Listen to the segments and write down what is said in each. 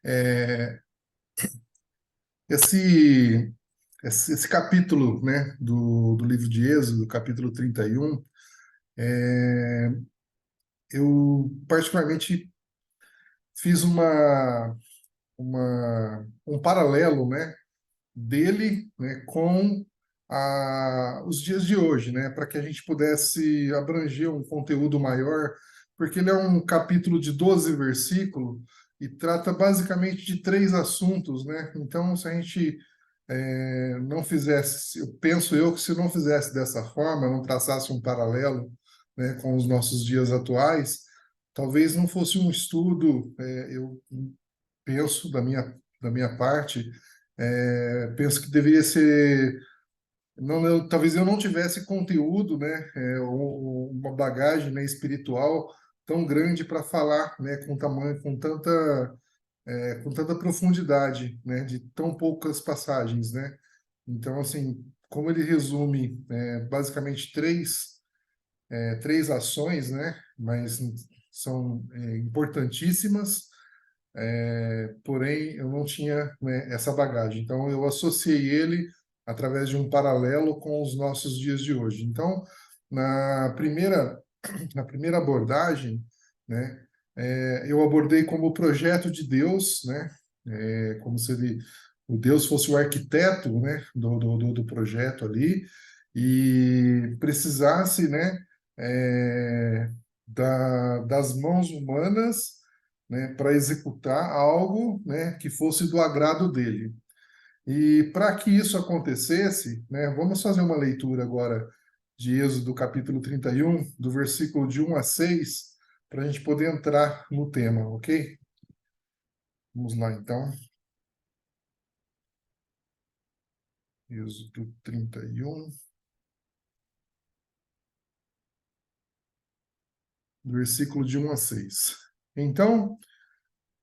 É, esse, esse capítulo, né, do livro de Êxodo, capítulo 31, eu particularmente fiz um paralelo, né, dele, né, com os dias de hoje, né, para que a gente pudesse abranger um conteúdo maior, porque ele é um capítulo de 12 versículos e trata basicamente de três assuntos, né? Então, se a gente não fizesse, eu penso eu que se não fizesse dessa forma, não traçasse um paralelo, né, com os nossos dias atuais, talvez não fosse um estudo, eu penso da minha parte, penso que deveria ser, não, talvez eu não tivesse conteúdo, né, ou uma bagagem, né, espiritual tão grande para falar, né, com tamanho, com tanta profundidade, né, de tão poucas passagens, né. Então, assim, como ele resume basicamente três ações, né, mas são importantíssimas, porém eu não tinha, né, essa bagagem. Então eu associei ele através de um paralelo com os nossos dias de hoje. Então, na primeira, na primeira abordagem, né, eu abordei como projeto de Deus, né, como se o Deus fosse o arquiteto, né, do projeto ali e precisasse, né, das mãos humanas, né, para executar algo, né, que fosse do agrado dele. E para que isso acontecesse, né, vamos fazer uma leitura agora de Êxodo capítulo 31, do versículo de 1 a 6, para a gente poder entrar no tema, ok? Vamos lá então. Êxodo 31, versículo de 1 a 6. Então,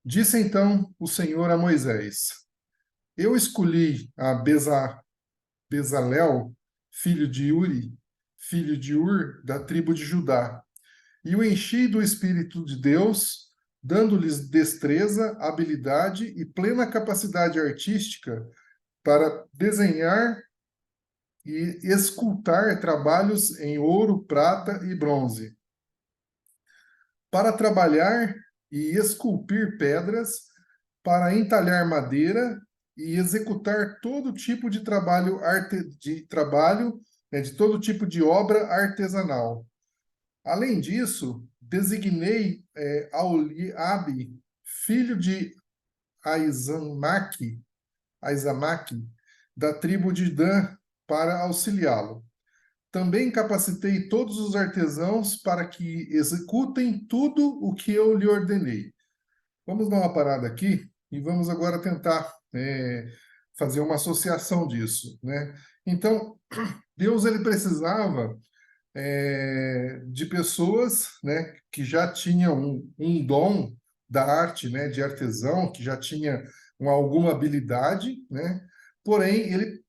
disse então o Senhor a Moisés: Eu escolhi a Bezalel, filho de Uri, filho de Ur, da tribo de Judá, e o enchi do Espírito de Deus, dando-lhes destreza, habilidade e plena capacidade artística para desenhar e escultar trabalhos em ouro, prata e bronze, para trabalhar e esculpir pedras, para entalhar madeira e executar todo tipo de trabalho, né, de todo tipo de obra artesanal. Além disso, designei Aoliabe, filho de Aizamaque, da tribo de Dan, para auxiliá-lo. Também capacitei todos os artesãos para que executem tudo o que eu lhe ordenei. Vamos dar uma parada aqui e vamos agora tentar fazer uma associação disso, né? Então, Deus ele precisava de pessoas, né, que já tinham um dom da arte, né, de artesão, que já tinha alguma habilidade, né? Porém, ele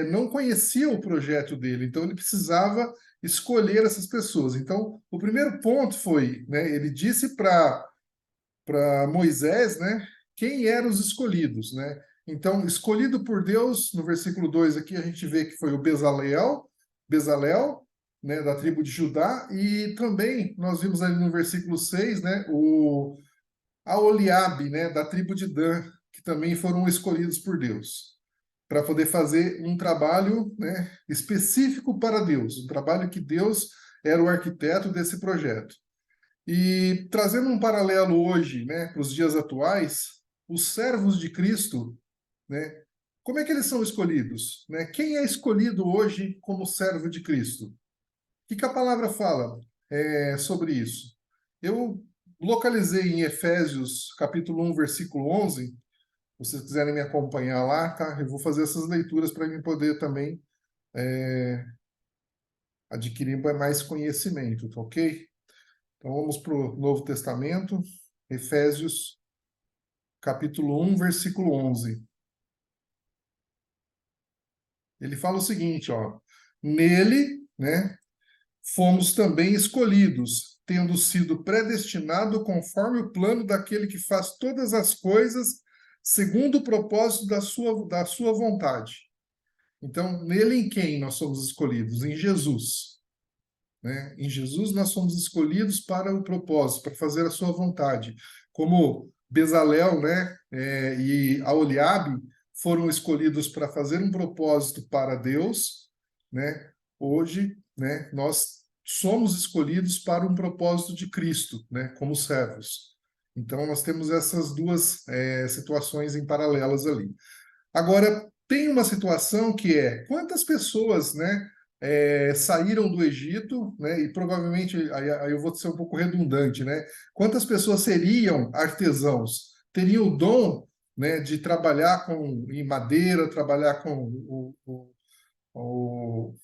não conhecia o projeto dele, então ele precisava escolher essas pessoas. Então, o primeiro ponto foi, né, ele disse para Moisés, né, quem eram os escolhidos, né? Então, escolhido por Deus, no versículo 2 aqui a gente vê que foi o Bezalel, né, da tribo de Judá, e também nós vimos ali no versículo 6, né, o Aoliabe, né, da tribo de Dan, que também foram escolhidos por Deus, para poder fazer um trabalho, né, específico para Deus, um trabalho que Deus era o arquiteto desse projeto. E trazendo um paralelo hoje, né, para os dias atuais, os servos de Cristo, né, como é que eles são escolhidos? Né? Quem é escolhido hoje como servo de Cristo? O que a palavra fala sobre isso? Eu localizei em Efésios, capítulo 1, versículo 11. Se vocês quiserem me acompanhar lá, tá? Eu vou fazer essas leituras para mim poder também adquirir mais conhecimento, tá ok? Então vamos para o Novo Testamento, Efésios capítulo 1, versículo 11. Ele fala o seguinte, ó: Nele, né, fomos também escolhidos, tendo sido predestinado conforme o plano daquele que faz todas as coisas segundo o propósito da sua vontade. Então, nele em quem nós somos escolhidos? Em Jesus. Né? Em Jesus nós somos escolhidos para o propósito, para fazer a sua vontade. Como Bezalel, né, e Aholiabe foram escolhidos para fazer um propósito para Deus, né? Hoje, né, nós somos escolhidos para um propósito de Cristo, né, como servos. Então, nós temos essas duas situações em paralelas ali. Agora, tem uma situação que é quantas pessoas, né, saíram do Egito, né, e provavelmente, aí eu vou ser um pouco redundante, né, quantas pessoas seriam artesãos, teriam o dom, né, de trabalhar em madeira, trabalhar com o,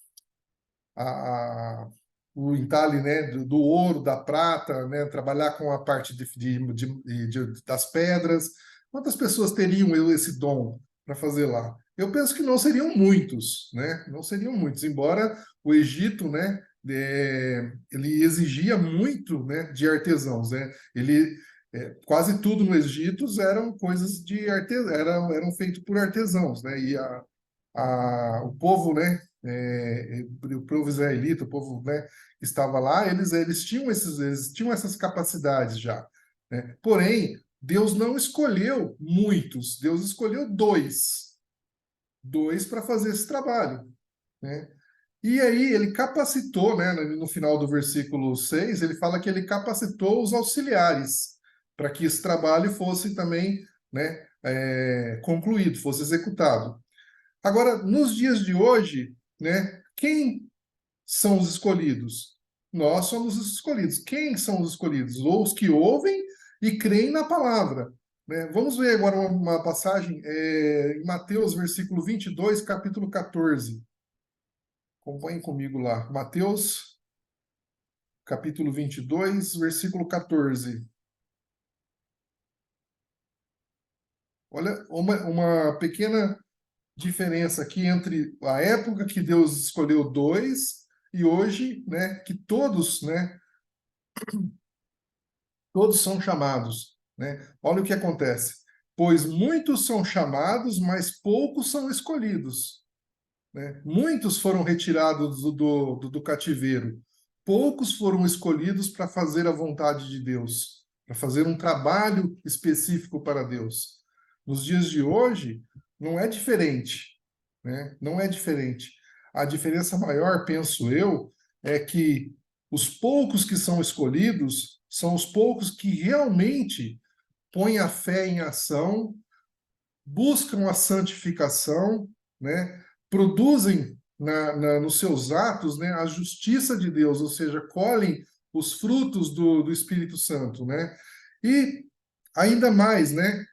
a, o entalhe, né, do ouro, da prata, né, trabalhar com a parte das pedras. Quantas pessoas teriam esse dom para fazer lá? Eu penso que não seriam muitos, né? Não seriam muitos, embora o Egito, né, ele exigia muito, né, de artesãos, né? Quase tudo no Egito eram coisas de eram feito por artesãos, né? E o povo, né, o povo israelita, o povo, né, que estava lá, eles tinham essas capacidades já, né? Porém, Deus não escolheu muitos, Deus escolheu dois para fazer esse trabalho, né? E aí ele capacitou, né, no final do versículo 6, ele fala que ele capacitou os auxiliares para que esse trabalho fosse também, né, concluído, fosse executado. Agora, nos dias de hoje, né, quem são os escolhidos? Nós somos os escolhidos. Quem são os escolhidos? Os que ouvem e creem na palavra. Né? Vamos ver agora uma passagem em Mateus, versículo 22, capítulo 14. Acompanhem comigo lá. Mateus, capítulo 22, versículo 14. Olha, uma pequena diferença aqui entre a época que Deus escolheu dois e hoje, né, que todos, né, todos são chamados, né? Olha o que acontece. Pois muitos são chamados, mas poucos são escolhidos, né? Muitos foram retirados do cativeiro, poucos foram escolhidos para fazer a vontade de Deus, para fazer um trabalho específico para Deus. Nos dias de hoje, não é diferente, né? Não é diferente. A diferença maior, penso eu, é que os poucos que são escolhidos são os poucos que realmente põem a fé em ação, buscam a santificação, né? Produzem nos seus atos, né, a justiça de Deus, ou seja, colhem os frutos do Espírito Santo, né? E ainda mais, né,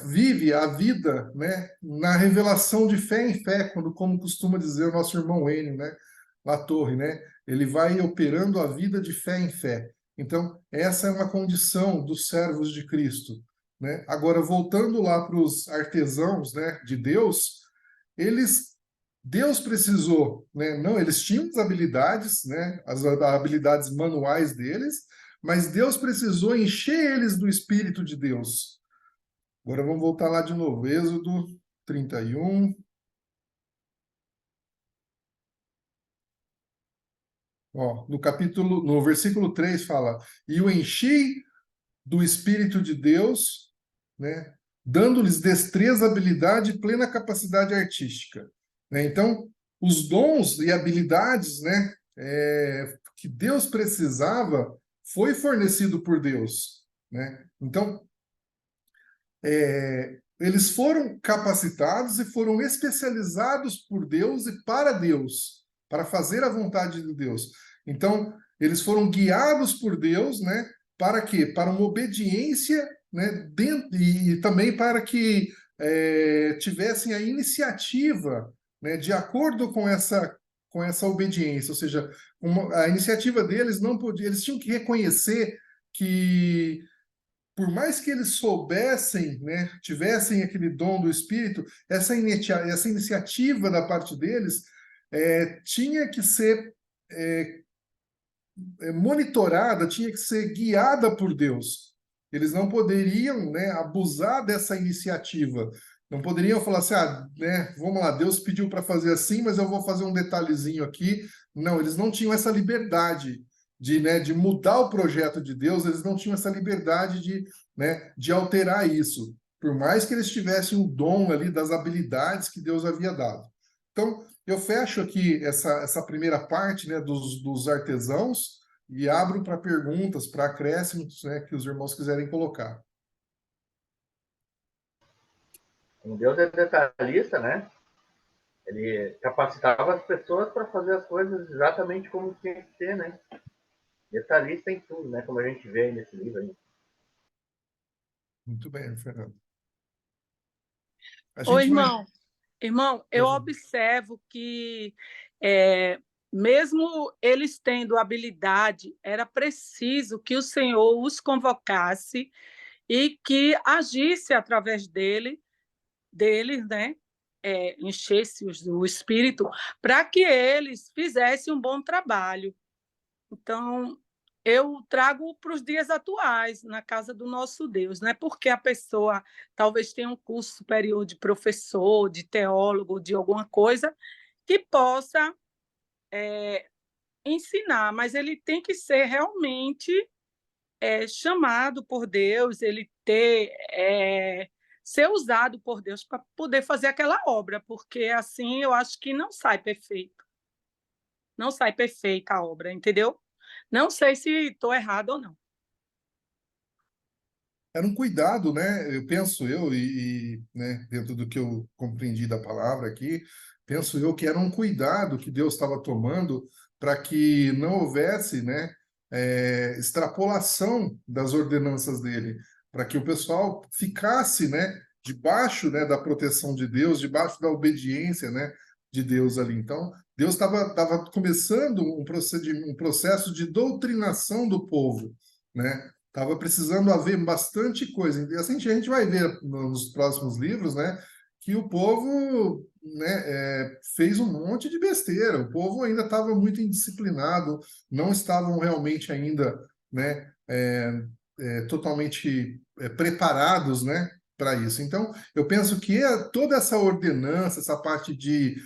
vive a vida, né, na revelação de fé em fé, como costuma dizer o nosso irmão Enio, né, Latorre, né? Ele vai operando a vida de fé em fé. Então, essa é uma condição dos servos de Cristo, né? Agora, voltando lá para os artesãos, né, de Deus, eles Deus precisou, né? Não, eles tinham as habilidades, né, as habilidades manuais deles, mas Deus precisou encher eles do Espírito de Deus. Agora vamos voltar lá de novo. Êxodo 31. Ó, no versículo 3 fala: E o enchi do Espírito de Deus, né, dando-lhes destreza, habilidade e plena capacidade artística. Né? Então, os dons e habilidades, né, que Deus precisava foi fornecido por Deus. Né? Então, eles foram capacitados e foram especializados por Deus e para Deus, para fazer a vontade de Deus. Então, eles foram guiados por Deus, né? Para quê? Para uma obediência, né? E também para que tivessem a iniciativa, né? De acordo com essa obediência, ou seja, a iniciativa deles não podia, eles tinham que reconhecer que por mais que eles soubessem, né, tivessem aquele dom do Espírito, essa iniciativa da parte deles tinha que ser monitorada, tinha que ser guiada por Deus. Eles não poderiam, né, abusar dessa iniciativa. Não poderiam falar assim, né, vamos lá, Deus pediu para fazer assim, mas eu vou fazer um detalhezinho aqui. Não, eles não tinham essa liberdade de, né, de mudar o projeto de Deus, eles não tinham essa liberdade de, né, de alterar isso, por mais que eles tivessem o dom ali das habilidades que Deus havia dado. Então, eu fecho aqui essa primeira parte, né, dos artesãos e abro para perguntas, para acréscimos, né, que os irmãos quiserem colocar. Um Deus é detalhista, né? Ele capacitava as pessoas para fazer as coisas exatamente como tinha que ser, né? Detalhista em tudo, né? Como a gente vê aí nesse livro. Aí. Muito bem, Fernando. A Ô, gente vai. irmão, eu observo que mesmo eles tendo habilidade, era preciso que o Senhor os convocasse e que agisse através deles, né? Enchesse-os do Espírito para que eles fizessem um bom trabalho. Então, eu trago para os dias atuais, na casa do nosso Deus, não é porque a pessoa talvez tenha um curso superior de professor, de teólogo, de alguma coisa, que possa ensinar, mas ele tem que ser realmente chamado por Deus, ele ser usado por Deus para poder fazer aquela obra, porque assim eu acho que não sai perfeito. Não sai perfeita a obra, entendeu? Não sei se estou errado ou não. Era um cuidado, né? Eu penso né, dentro do que eu compreendi da palavra aqui, penso eu que era um cuidado que Deus estava tomando para que não houvesse, né, extrapolação das ordenanças dele, para que o pessoal ficasse, né, debaixo, né, da proteção de Deus, debaixo da obediência, né, de Deus ali. Então, Deus estava começando um processo de doutrinação do povo, né? Tava precisando haver bastante coisa. E assim, a gente vai ver nos próximos livros, né, que o povo, né, fez um monte de besteira. O povo ainda estava muito indisciplinado, não estavam realmente ainda, né, totalmente preparados, né, para isso. Então, eu penso que toda essa ordenança, essa parte de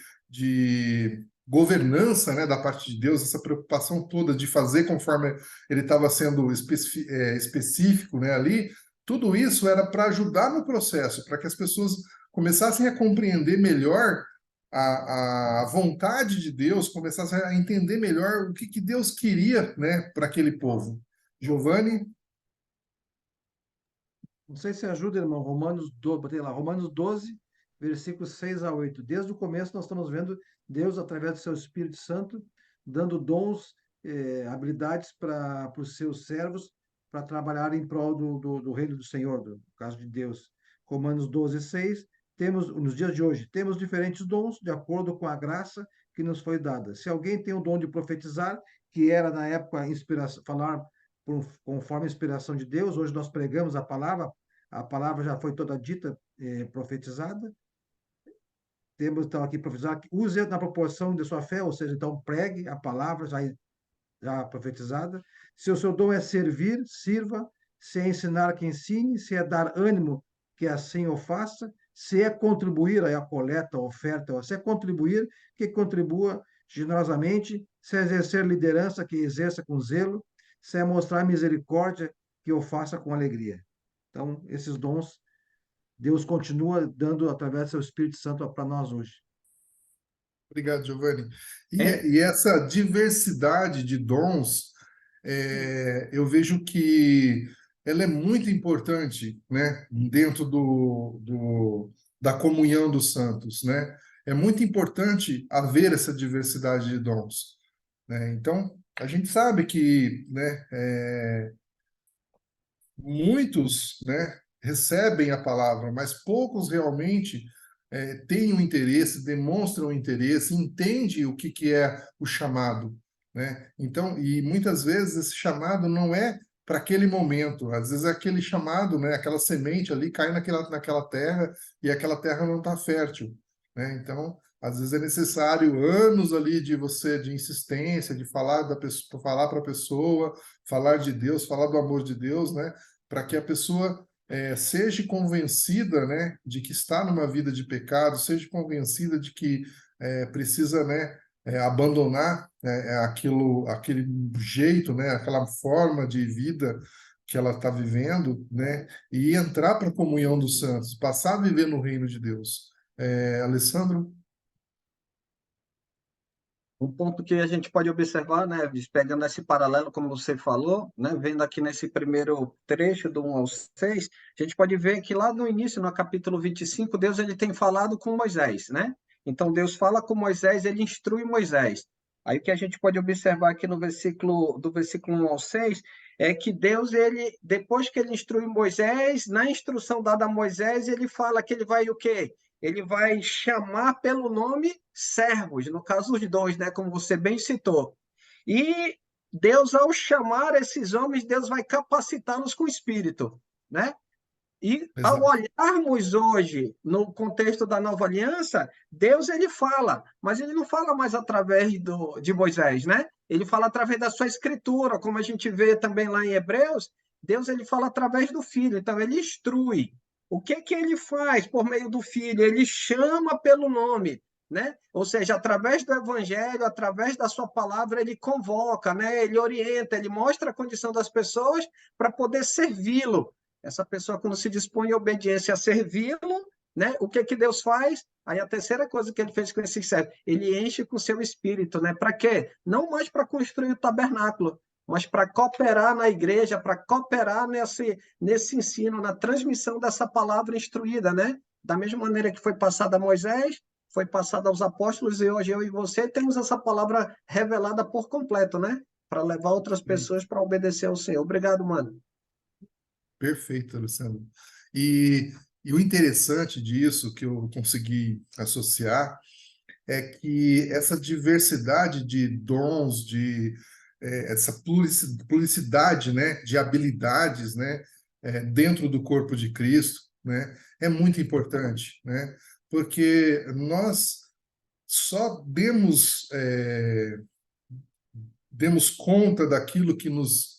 governança, né, da parte de Deus, essa preocupação toda de fazer conforme ele estava sendo específico, né, ali, tudo isso era para ajudar no processo, para que as pessoas começassem a compreender melhor a vontade de Deus, começassem a entender melhor o que Deus queria, né, para aquele povo. Giovanni? Não sei se ajuda, irmão. Romanos 12, botei lá, Romanos 12, versículos 6 a 8. Desde o começo nós estamos vendo Deus, através do seu Espírito Santo, dando dons, habilidades para os seus servos para trabalhar em prol do reino do Senhor, do caso de Deus. Romanos 12, 6. Temos, nos dias de hoje, temos diferentes dons de acordo com a graça que nos foi dada. Se alguém tem o dom de profetizar, que era na época inspiração, falar conforme a inspiração de Deus. Hoje nós pregamos a palavra já foi toda dita, profetizada. Temos então aqui profetizar, use na proporção de sua fé, ou seja, então pregue a palavra já profetizada. Se o seu dom é servir, sirva. Se é ensinar, que ensine. Se é dar ânimo, que assim o faça. Se é contribuir, aí a coleta, a oferta, se é contribuir, que contribua generosamente. Se é exercer liderança, que exerça com zelo. Se é mostrar misericórdia, que o faça com alegria. Então, esses dons, Deus continua dando através do seu Espírito Santo para nós hoje. Obrigado, Giovanni. É. E essa diversidade de dons, eu vejo que ela é muito importante, né, dentro da comunhão dos santos, né? É muito importante haver essa diversidade de dons, né? Então, a gente sabe que, né, muitos, né, recebem a palavra, mas poucos realmente têm o interesse, demonstram o interesse, entendem o que é o chamado, né? Então, e muitas vezes esse chamado não é para aquele momento, às vezes é aquele chamado, né, aquela semente ali cai naquela terra e aquela terra não está fértil, né? Então, Às vezes é necessário anos ali de insistência, de falar da pessoa, falar para a pessoa, falar de Deus, falar do amor de Deus, né? Para que a pessoa seja convencida, né, de que está numa vida de pecado, seja convencida de que precisa, né, abandonar aquele jeito, né, aquela forma de vida que ela está vivendo, né, e entrar para a comunhão dos santos, passar a viver no reino de Deus. Alessandro? Um ponto que a gente pode observar, né, pegando esse paralelo, como você falou, né, vendo aqui nesse primeiro trecho do 1 ao 6, a gente pode ver que lá no início, no capítulo 25, Deus ele tem falado com Moisés, né? Então, Deus fala com Moisés, ele instrui Moisés. Aí o que a gente pode observar aqui no versículo, do versículo 1 ao 6, é que Deus, ele, depois que ele instrui Moisés, na instrução dada a Moisés, ele fala que ele vai o quê? Ele vai chamar pelo nome servos, no caso os dois, né, como você bem citou. E Deus, ao chamar esses homens, Deus vai capacitá-los com o Espírito, né? E ao Exato. olharmos hoje no contexto da nova aliança, Deus ele fala, mas ele não fala mais através de Moisés, né? Ele fala através da sua escritura, como a gente vê também lá em Hebreus, Deus ele fala através do Filho, então ele instrui. O que que ele faz por meio do Filho? Ele chama pelo nome, né? Ou seja, através do evangelho, através da sua palavra, ele convoca, né? Ele orienta, ele mostra a condição das pessoas para poder servi-lo. Essa pessoa, quando se dispõe em obediência a servi-lo, né? O que que Deus faz? Aí a terceira coisa que ele fez com esse servo, ele enche com seu espírito, né? Para quê? Não mais para construir o tabernáculo, mas para cooperar na igreja, para cooperar nesse ensino, na transmissão dessa palavra instruída, né? Da mesma maneira que foi passada a Moisés, foi passada aos apóstolos, e hoje eu e você temos essa palavra revelada por completo, né? Para levar outras pessoas para obedecer ao Senhor. Obrigado, mano. Perfeito, Alessandro. E o interessante disso, que eu consegui associar, é que essa diversidade de dons, essa pluricidade, né, de habilidades, né, dentro do corpo de Cristo, né, é muito importante, né, porque nós só demos conta daquilo que nos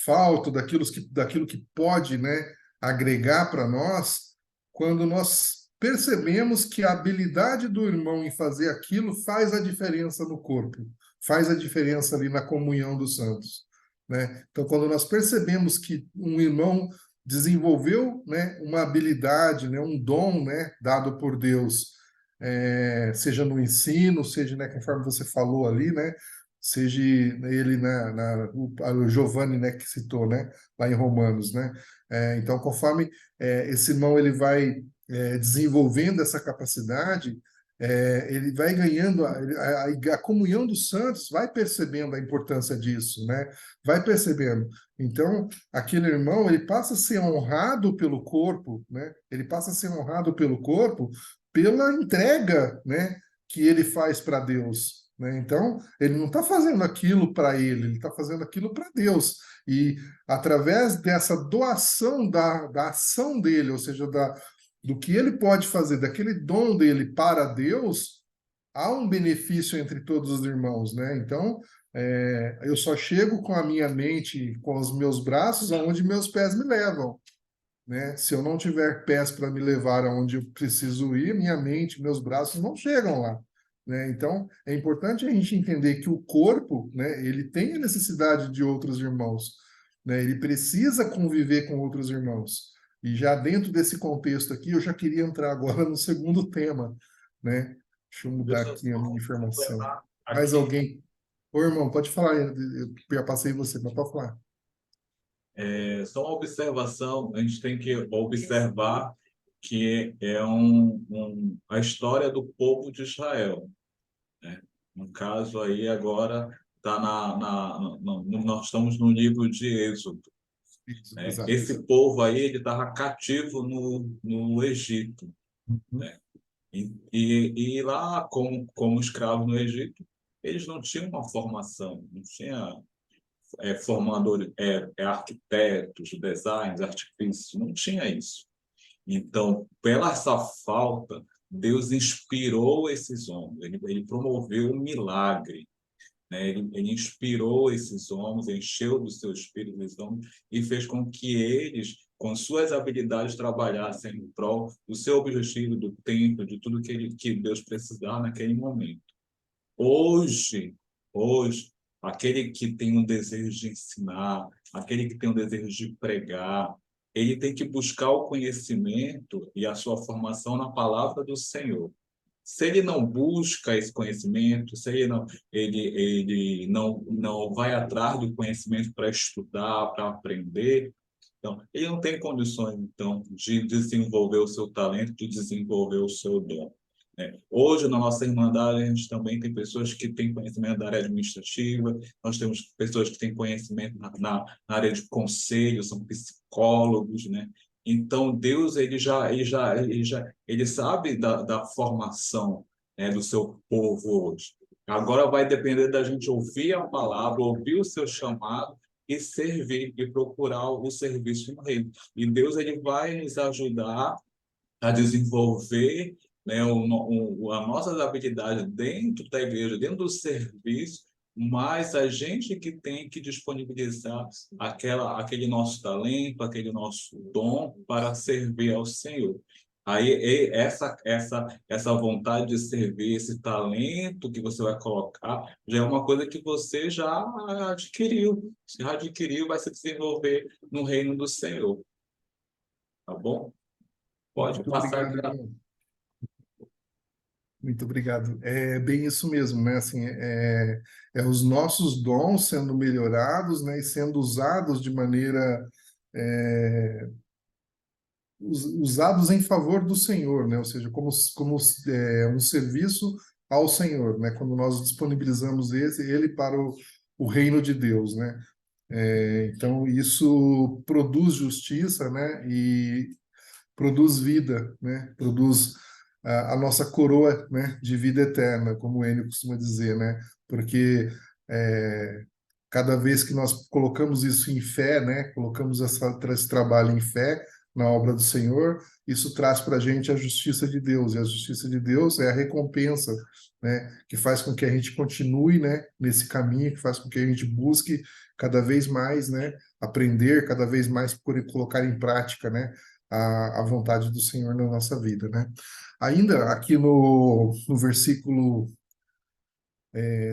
falta, daquilo que pode, né, agregar para nós, quando nós percebemos que a habilidade do irmão em fazer aquilo faz a diferença no corpo, faz a diferença ali na comunhão dos santos, né? Então, quando nós percebemos que um irmão desenvolveu, né, uma habilidade, né, um dom, né, dado por Deus, seja no ensino, seja, né, conforme você falou ali, né, seja ele o Giovanni, né, que citou, né, lá em Romanos, né? Então, conforme esse irmão ele vai desenvolvendo essa capacidade, ele vai ganhando a comunhão dos santos, vai percebendo a importância disso, né? Vai percebendo. Então, aquele irmão ele passa a ser honrado pelo corpo, né? Ele passa a ser honrado pelo corpo pela entrega, né, que ele faz para Deus. Né? Então, ele não está fazendo aquilo para ele está fazendo aquilo para Deus. E através dessa doação da ação dele, ou seja, do que ele pode fazer, daquele dom dele para Deus, há um benefício entre todos os irmãos. Né? Então, eu só chego com a minha mente, com os meus braços, aonde meus pés me levam. Né? Se eu não tiver pés para me levar aonde eu preciso ir, minha mente, meus braços não chegam lá. Né? Então, é importante a gente entender que o corpo, né, ele tem a necessidade de outros irmãos. Né? Ele precisa conviver com outros irmãos. E já dentro desse contexto aqui, eu já queria entrar agora no segundo tema. Né? Deixa eu mudar Deixa eu aqui a minha só informação. completar Mais aqui. alguém? Ô, irmão, pode falar. Eu já passei você, mas pode falar. Só uma observação, a gente tem que observar que é a história do povo de Israel. Né? No caso aí agora tá nós estamos no livro de Êxodo. Né? Exato. Esse povo aí ele estava cativo no Egito. Né? E lá como escravo no Egito, eles não tinham uma formação, não tinha formadores, arquitetos, designers, artifícios, não tinha isso. Então, pela essa falta Deus inspirou esses homens, ele promoveu um milagre, né? Ele inspirou esses homens, encheu do seu espírito esses homens e fez com que eles, com suas habilidades, trabalhassem em prol do seu objetivo, do templo, de tudo que Deus precisava naquele momento. Hoje, aquele que tem um desejo de ensinar, aquele que tem um desejo de pregar, ele tem que buscar o conhecimento e a sua formação na palavra do Senhor. Se ele não busca esse conhecimento, se ele não vai atrás do conhecimento para estudar, para aprender, então, ele não tem condições, então, de desenvolver o seu talento, de desenvolver o seu dom. Hoje, na nossa Irmandade, a gente também tem pessoas que têm conhecimento da área administrativa, nós temos pessoas que têm conhecimento na área de conselho, são psicólogos, né? Então, Deus, ele sabe da formação, né, do seu povo hoje. Agora vai depender da gente ouvir a palavra, ouvir o seu chamado e servir, e procurar o serviço no reino. E Deus, ele vai nos ajudar a desenvolver, né, as nossas habilidades dentro da igreja, dentro do serviço, mas a gente que tem que disponibilizar aquele nosso talento, aquele nosso dom para servir ao Senhor. Aí essa vontade de servir, esse talento que você vai colocar, já é uma coisa que você já adquiriu. Se adquiriu, vai se desenvolver no reino do Senhor. Tá bom? Pode Muito passar. obrigado, irmão. Muito obrigado. É bem isso mesmo, né? Assim, é os nossos dons sendo melhorados, né? E sendo usados de maneira usados em favor do Senhor, né? Ou seja, como um serviço ao Senhor, né? Quando nós disponibilizamos ele para o reino de Deus, né? Então isso produz justiça, né? E produz vida, né? Produz a nossa coroa, né? De vida eterna, como o Enio costuma dizer, né? Porque cada vez que nós colocamos isso em fé, né? Colocamos esse trabalho em fé na obra do Senhor, isso traz para a gente a justiça de Deus, e a justiça de Deus é a recompensa, né? Que faz com que a gente continue, né? Nesse caminho, que faz com que a gente busque cada vez mais, né? Aprender cada vez mais por colocar em prática, né? A vontade do Senhor na nossa vida, né? Ainda aqui no versículo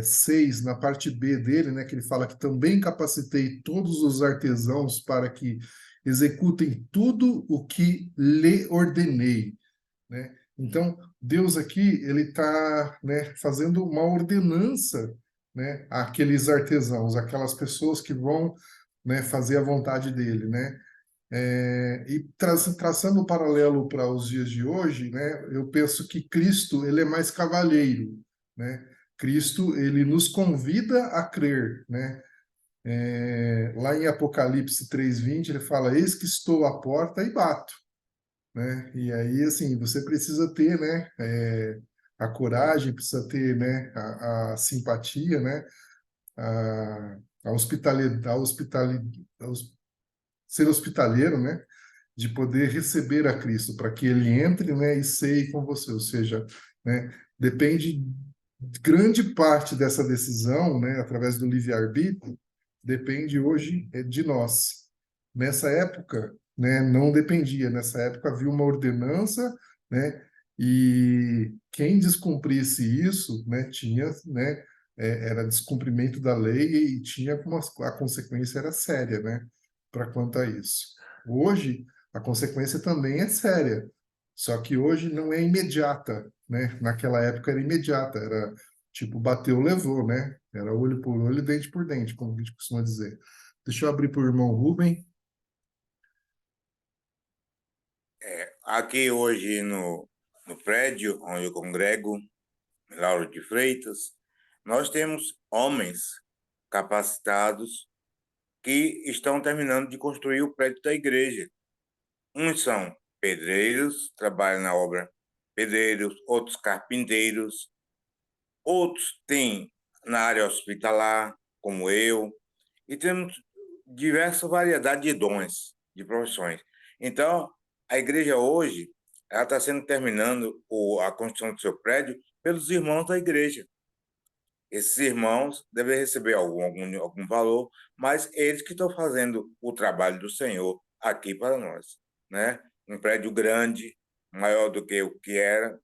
6, na parte B dele, né, que ele fala que também capacitei todos os artesãos para que executem tudo o que lhe ordenei, né? Então, Deus aqui, ele está, né, fazendo uma ordenança, né, àqueles artesãos, aquelas pessoas que vão, né, fazer a vontade dele, né? E traçando um paralelo para os dias de hoje, né, eu penso que Cristo ele é mais cavalheiro, né? Cristo ele nos convida a crer, né? Lá em Apocalipse 3:20 ele fala: Eis que estou à porta e bato, né? E aí assim você precisa ter, né? A coragem, precisa ter, né? A simpatia, né? A hospitalidade, ser hospitaleiro, né? De poder receber a Cristo, para que ele entre, né, e ceie com você. Ou seja, né, depende grande parte dessa decisão, né, através do livre-arbítrio, depende hoje de nós. Nessa época, né, não dependia. Nessa época havia uma ordenança, né, e quem descumprisse isso, né, tinha, né, era descumprimento da lei e tinha a consequência era séria, né, para quanto a isso. Hoje a consequência também é séria, só que hoje não é imediata, né? Naquela época era imediata, era tipo bateu, levou, né? Era olho por olho, dente por dente, como a gente costuma dizer. Deixa eu abrir para o irmão Rubem. Aqui hoje no prédio onde eu congrego, Lauro de Freitas, nós temos homens capacitados que estão terminando de construir o prédio da igreja. Uns são pedreiros, trabalham na obra, pedreiros, outros carpinteiros, outros têm na área hospitalar, como eu, e temos diversa variedade de dons, de profissões. Então, a igreja hoje ela está sendo terminando a construção do seu prédio pelos irmãos da igreja. Esses irmãos devem receber algum valor, mas eles que estão fazendo o trabalho do Senhor aqui para nós, né? Um prédio grande, maior do que o que era,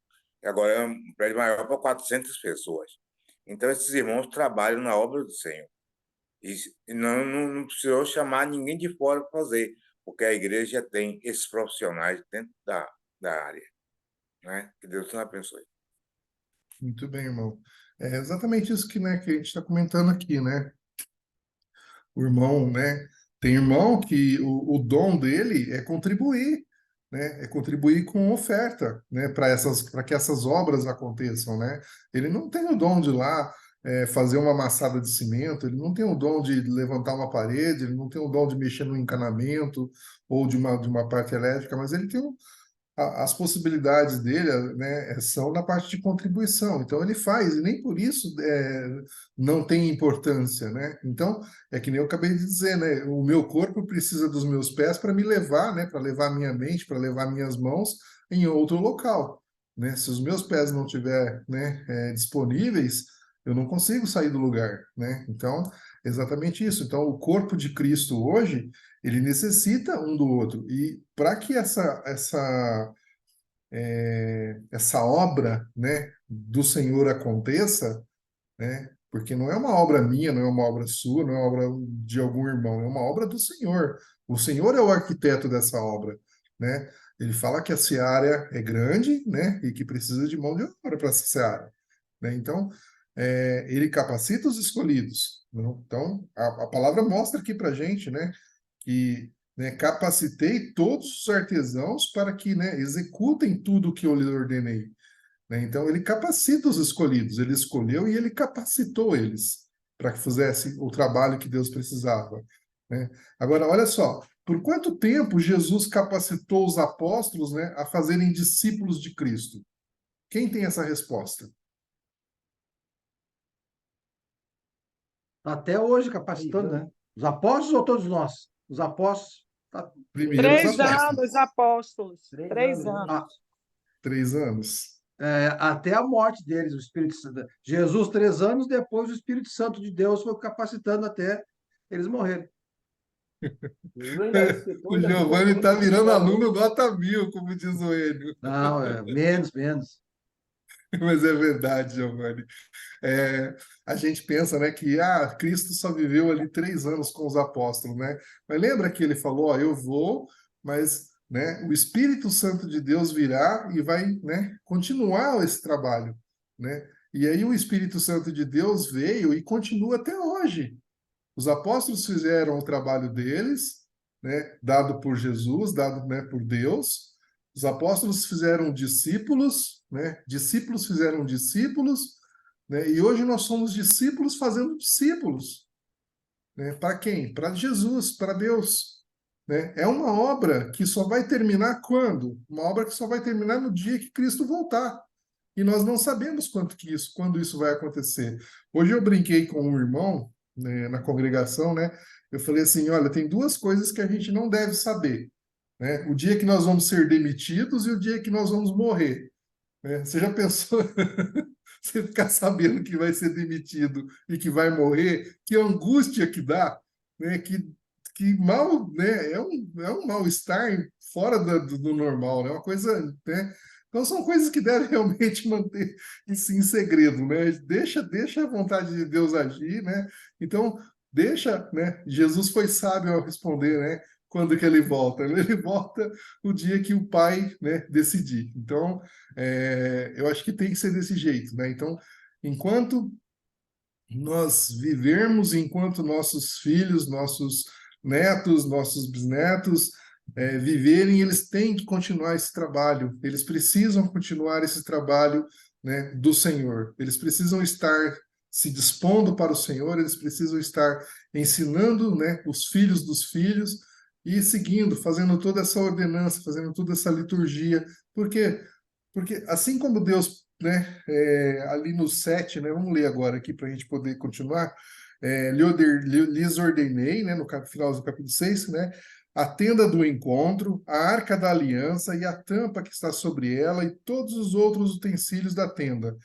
agora é um prédio maior para 400 pessoas. Então, esses irmãos trabalham na obra do Senhor. E não precisou chamar ninguém de fora para fazer, porque a igreja tem esses profissionais dentro da área, né? Que Deus nos abençoe. Muito bem, irmão. É exatamente isso que, né, que a gente está comentando aqui, né? O irmão, né? Tem irmão que o dom dele é contribuir, né? É contribuir com oferta, né? Para que essas obras aconteçam, né? Ele não tem o dom de ir lá fazer uma amassada de cimento, ele não tem o dom de levantar uma parede, ele não tem o dom de mexer no encanamento ou de uma parte elétrica, mas ele tem as possibilidades dele, né, são na parte de contribuição. Então ele faz, e nem por isso não tem importância, né? Então, é que nem eu acabei de dizer, né? O meu corpo precisa dos meus pés para me levar, né? Para levar minha mente, para levar minhas mãos em outro local, né? Se os meus pés não tiver, né, disponíveis, eu não consigo sair do lugar, né? Então, exatamente isso. Então, o corpo de Cristo hoje ele necessita um do outro. E para que essa obra, né, do Senhor aconteça, né, porque não é uma obra minha, não é uma obra sua, não é uma obra de algum irmão, é uma obra do Senhor. O Senhor é o arquiteto dessa obra, né? Ele fala que a seara é grande, né, e que precisa de mão de obra para essa seara, né? Então, ele capacita os escolhidos. Não? Então, a palavra mostra aqui para a gente, né, que, né, capacitei todos os artesãos para que, né, executem tudo o que eu lhe ordenei. Né? Então, ele capacita os escolhidos, ele escolheu e ele capacitou eles para que fizessem o trabalho que Deus precisava. Né? Agora, olha só, por quanto tempo Jesus capacitou os apóstolos, né, a fazerem discípulos de Cristo? Quem tem essa resposta? Até hoje capacitando, né? Os apóstolos ou todos nós? Os apóstolos. Primeiro os 3 apóstolos. anos, apóstolos. 3 3 anos. anos. 3 anos. Até a morte deles, o Espírito Santo. Jesus, 3 anos depois, o Espírito Santo de Deus foi capacitando até eles morrerem. O Giovanni está virando aluno nota 1000, como diz o Enio. Não, menos. Mas é verdade, Giovanni. A gente pensa, né, que Cristo só viveu ali 3 anos com os apóstolos, né? Mas lembra que ele falou, eu vou, mas, né, o Espírito Santo de Deus virá e vai, né, continuar esse trabalho, né? E aí o Espírito Santo de Deus veio e continua até hoje. Os apóstolos fizeram o trabalho deles, né, dado por Jesus, dado, né, por Deus. Os apóstolos fizeram discípulos, né? Discípulos fizeram discípulos, né? E hoje nós somos discípulos fazendo discípulos, né? Para quem? Para Jesus, para Deus, né? É uma obra que só vai terminar quando? Uma obra que só vai terminar no dia que Cristo voltar. E nós não sabemos quando isso vai acontecer. Hoje eu brinquei com um irmão, né, na congregação, né? Eu falei assim, olha, tem 2 coisas que a gente não deve saber, né? O dia que nós vamos ser demitidos e o dia que nós vamos morrer. Né? Você já pensou você ficar sabendo que vai ser demitido e que vai morrer? Que angústia que dá, né? Que mal, né? É um mal-estar fora do normal, né? Uma coisa, né? Então são coisas que devem realmente manter isso em segredo, né? Deixa a vontade de Deus agir, né? Então deixa, né? Jesus foi sábio ao responder, né? Quando que ele volta? Ele volta o dia que o Pai, né, decidir. Então, eu acho que tem que ser desse jeito, né? Então, enquanto nós vivermos, enquanto nossos filhos, nossos netos, nossos bisnetos viverem, eles têm que continuar esse trabalho, eles precisam continuar esse trabalho, né, do Senhor, eles precisam estar se dispondo para o Senhor, eles precisam estar ensinando, né, os filhos dos filhos e seguindo, fazendo toda essa ordenança, fazendo toda essa liturgia, porque assim como Deus, né, ali no 7, né, vamos ler agora aqui para a gente poder continuar, lhes ordenei, né, no final do capítulo 6, né, a tenda do encontro, a arca da aliança e a tampa que está sobre ela e todos os outros utensílios da tenda.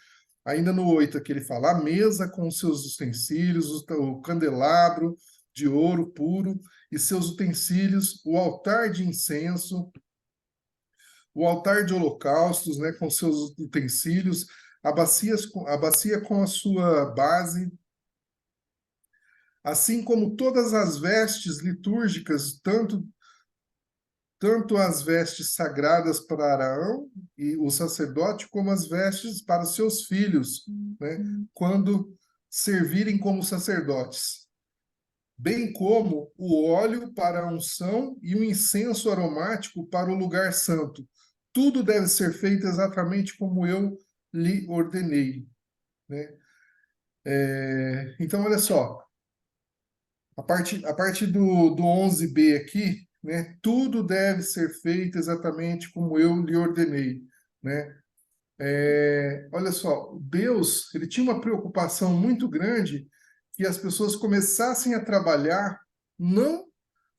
Ainda no 8 aqui ele fala, a mesa com os seus utensílios, o candelabro de ouro puro e seus utensílios, o altar de incenso, o altar de holocaustos, né, com seus utensílios, a bacia com a sua base, assim como todas as vestes litúrgicas, tanto as vestes sagradas para Arão e o sacerdote, como as vestes para seus filhos, né, quando servirem como sacerdotes, bem como o óleo para a unção e o incenso aromático para o lugar santo. Tudo deve ser feito exatamente como eu lhe ordenei, né? Então, olha só, a parte do 11b aqui, né? Tudo deve ser feito exatamente como eu lhe ordenei, né? Olha só, Deus, ele tinha uma preocupação muito grande que as pessoas começassem a trabalhar não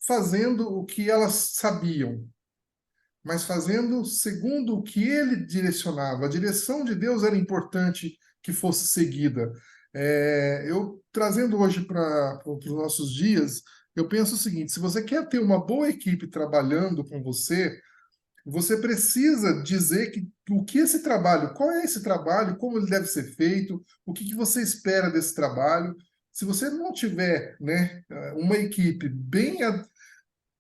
fazendo o que elas sabiam, mas fazendo segundo o que ele direcionava. A direção de Deus era importante que fosse seguida. Eu trazendo hoje para os nossos dias, eu penso o seguinte: se você quer ter uma boa equipe trabalhando com você, você precisa dizer o que esse trabalho, qual é esse trabalho, como ele deve ser feito, o que você espera desse trabalho. Se você não tiver, né, uma equipe bem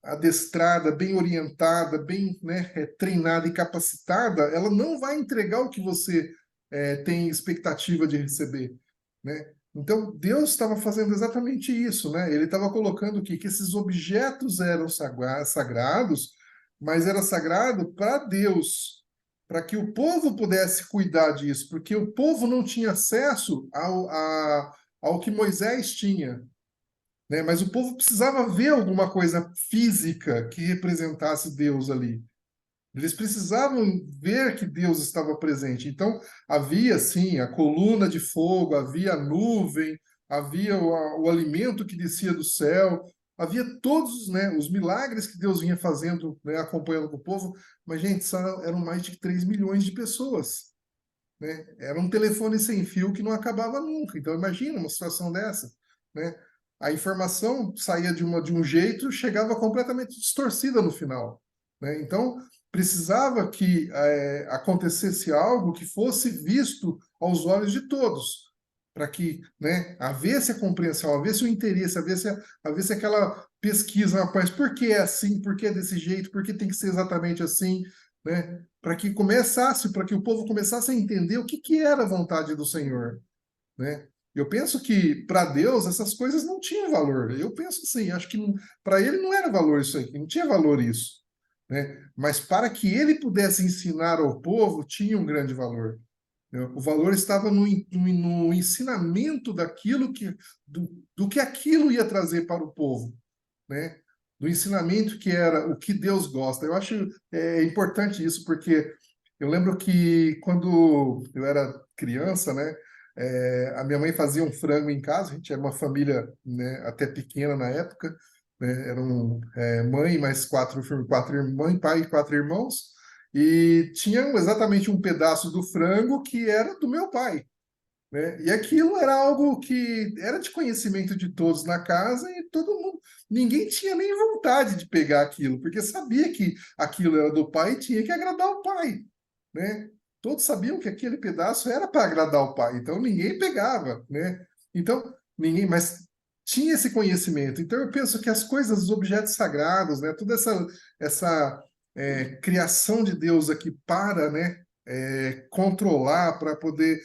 adestrada, bem orientada, bem, né, treinada e capacitada, ela não vai entregar o que você tem expectativa de receber, né? Então, Deus estava fazendo exatamente isso, né? Ele estava colocando que esses objetos eram sagrados, mas era sagrado para Deus, para que o povo pudesse cuidar disso, porque o povo não tinha acesso ao que Moisés tinha, né? Mas o povo precisava ver alguma coisa física que representasse Deus ali. Eles precisavam ver que Deus estava presente. Então, havia, sim, a coluna de fogo, havia a nuvem, havia o alimento que descia do céu, havia todos, né, os milagres que Deus vinha fazendo, né, acompanhando o povo. Mas, gente, eram mais de 3 milhões de pessoas, né? Era um telefone sem fio que não acabava nunca. Então, imagina uma situação dessa, né? A informação saía de um jeito, chegava completamente distorcida no final, né? Então, precisava que acontecesse algo que fosse visto aos olhos de todos, para que, né, havesse a compreensão, havesse o interesse, havesse aquela pesquisa, rapaz, por que é assim, por que é desse jeito, por que tem que ser exatamente assim, né? Para que o povo começasse a entender o que era a vontade do Senhor, né? Eu penso que para Deus essas coisas não tinham valor. Eu penso assim, acho que para ele não era valor isso aqui, não tinha valor isso, né? Mas para que ele pudesse ensinar ao povo, tinha um grande valor, né? O valor estava no ensinamento do que aquilo ia trazer para o povo, né? Do ensinamento que era o que Deus gosta. Eu acho importante isso, porque eu lembro que quando eu era criança, né, a minha mãe fazia um frango em casa. A gente era uma família, né, até pequena na época, né, eram mãe mais mãe, pai e 4 irmãos, e tinha exatamente um pedaço do frango que era do meu pai, né? E aquilo era algo que era de conhecimento de todos na casa e todo mundo, ninguém tinha nem vontade de pegar aquilo, porque sabia que aquilo era do pai e tinha que agradar o pai, né? Todos sabiam que aquele pedaço era para agradar o pai, então ninguém pegava, né? Então, mas tinha esse conhecimento. Então eu penso que as coisas, os objetos sagrados, né, toda essa criação de Deus aqui para, né, controlar, para poder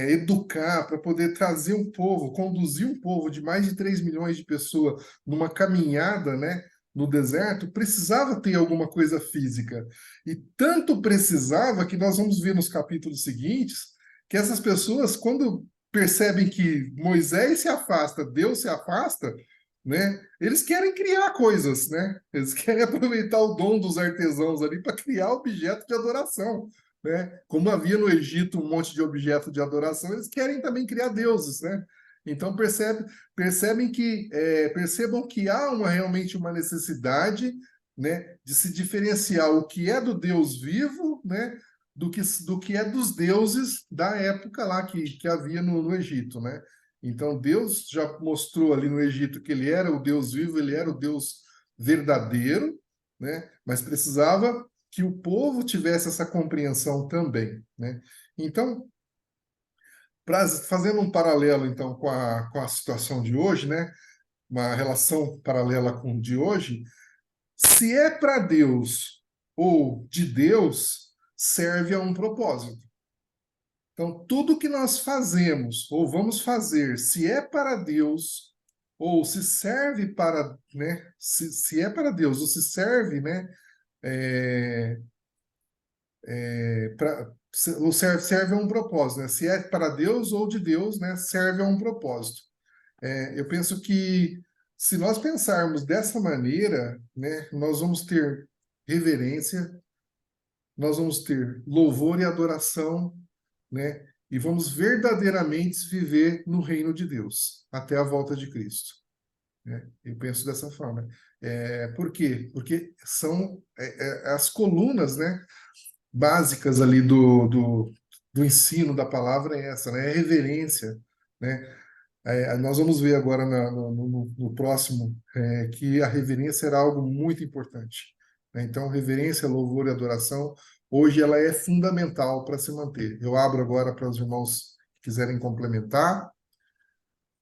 educar, para poder trazer um povo, conduzir um povo de mais de 3 milhões de pessoas numa caminhada, né, no deserto, precisava ter alguma coisa física. E tanto precisava que nós vamos ver nos capítulos seguintes que essas pessoas, quando percebem que Moisés se afasta, Deus se afasta, né, eles querem criar coisas, né? Eles querem aproveitar o dom dos artesãos ali para criar objeto de adoração, né? Como havia no Egito um monte de objeto de adoração, eles querem também criar deuses, né? Então percebam que há realmente uma necessidade, né, de se diferenciar o que é do Deus vivo, né, do que é dos deuses da época lá que havia no Egito, né? Então Deus já mostrou ali no Egito que ele era o Deus vivo, ele era o Deus verdadeiro, né? Mas precisava que o povo tivesse essa compreensão também, né? Então, fazendo um paralelo então com a situação de hoje, né? Uma relação paralela com o de hoje, se é para Deus ou de Deus, serve a um propósito. Então, tudo que nós fazemos ou vamos fazer, se é para Deus ou se serve para, né? Se é para Deus ou se serve, né? Serve a um propósito, né? Se é para Deus ou de Deus, né? Serve a um propósito. Eu penso que se nós pensarmos dessa maneira, né? Nós vamos ter reverência, nós vamos ter louvor e adoração, né? E vamos verdadeiramente viver no reino de Deus até a volta de Cristo, né? Eu penso dessa forma. Por quê? Porque são as colunas, né, básicas ali do ensino da palavra é essa, né? É reverência, né? Nós vamos ver agora no próximo que a reverência era algo muito importante, né? Então, reverência, louvor e adoração, hoje ela é fundamental para se manter. Eu abro agora para os irmãos que quiserem complementar,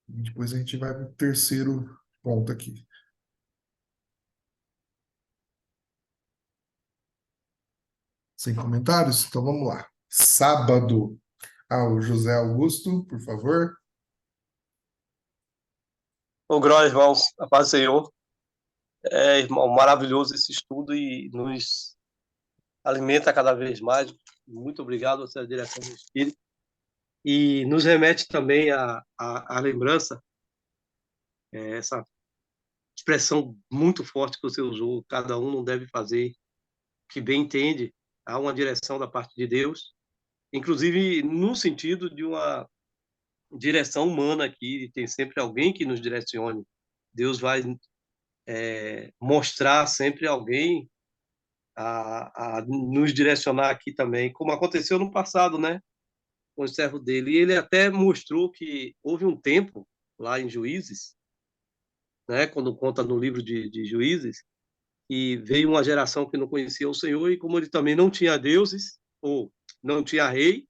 e depois a gente vai para o terceiro ponto aqui. Sem comentários? Então vamos lá. Sábado. O José Augusto, por favor. Ô, glória, irmãos, a paz do Senhor. Irmão, maravilhoso esse estudo e nos alimenta cada vez mais. Muito obrigado a essa direção do Espírito. E nos remete também à lembrança, essa expressão muito forte que você usou, cada um não deve fazer o que bem entende, há uma direção da parte de Deus, inclusive no sentido de uma direção humana aqui, tem sempre alguém que nos direcione. Deus vai mostrar sempre alguém a nos direcionar aqui também, como aconteceu no passado, né, com o servo dele. E ele até mostrou que houve um tempo lá em Juízes, né, quando conta no livro de Juízes, e veio uma geração que não conhecia o Senhor, e como ele também não tinha deuses, ou não tinha rei,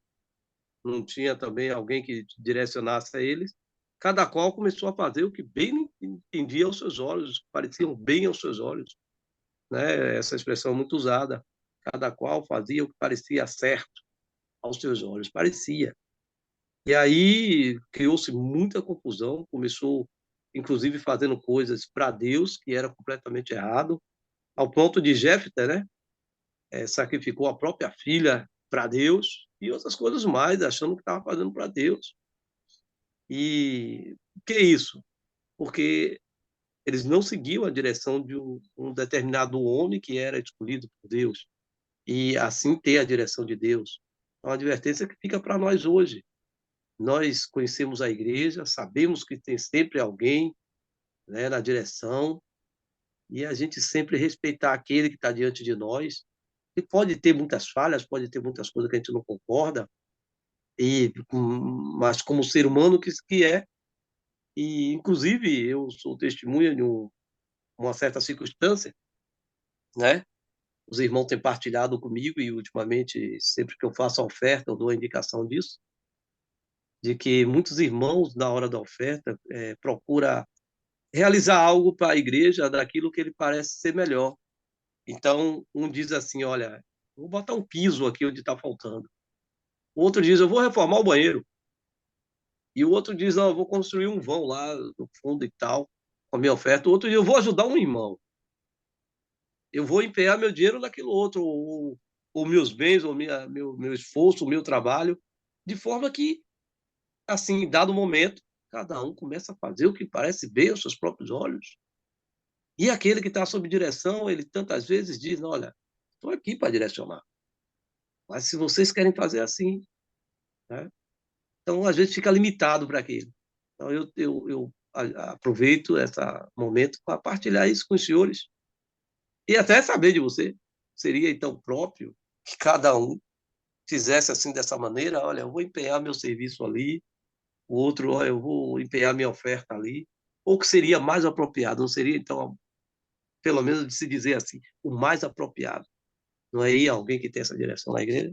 não tinha também alguém que direcionasse a eles, cada qual começou a fazer o que bem entendia aos seus olhos, pareciam bem aos seus olhos, né? Essa expressão muito usada. Cada qual fazia o que parecia certo aos seus olhos, parecia. E aí criou-se muita confusão, começou, inclusive, fazendo coisas para Deus, que era completamente errado, ao ponto de Jefté, né? Sacrificou a própria filha para Deus e outras coisas mais, achando que estava fazendo para Deus. E o que é isso? Porque eles não seguiam a direção de um determinado homem que era escolhido por Deus, e assim ter a direção de Deus. É uma advertência que fica para nós hoje. Nós conhecemos a igreja, sabemos que tem sempre alguém, né, na direção, e a gente sempre respeitar aquele que está diante de nós. E pode ter muitas falhas, pode ter muitas coisas que a gente não concorda, mas como ser humano que é, e inclusive eu sou testemunha de uma certa circunstância, né? Os irmãos têm partilhado comigo e ultimamente, sempre que eu faço a oferta, eu dou a indicação disso, de que muitos irmãos, na hora da oferta, procura realizar algo para a igreja daquilo que ele parece ser melhor. Então, um diz assim, olha, vou botar um piso aqui onde está faltando. O outro diz, eu vou reformar o banheiro. E o outro diz, não, eu vou construir um vão lá no fundo e tal, com a minha oferta. O outro diz, eu vou ajudar um irmão. Eu vou empenhar meu dinheiro naquilo outro, ou meus bens, ou meu esforço, o meu trabalho, de forma que, assim, dado momento, cada um começa a fazer o que parece bem aos seus próprios olhos. E aquele que está sob direção, ele tantas vezes diz, olha, estou aqui para direcionar. Mas se vocês querem fazer assim, né? Então, às vezes, fica limitado para aquilo. Então, eu aproveito esse momento para partilhar isso com os senhores e até saber de você. Seria, então, próprio que cada um fizesse assim, dessa maneira: olha, eu vou empenhar meu serviço ali, o outro, olha, eu vou empenhar minha oferta ali, ou que seria mais apropriado, não seria, então, pelo menos de se dizer assim, o mais apropriado? Não é aí alguém que tem essa direção na igreja?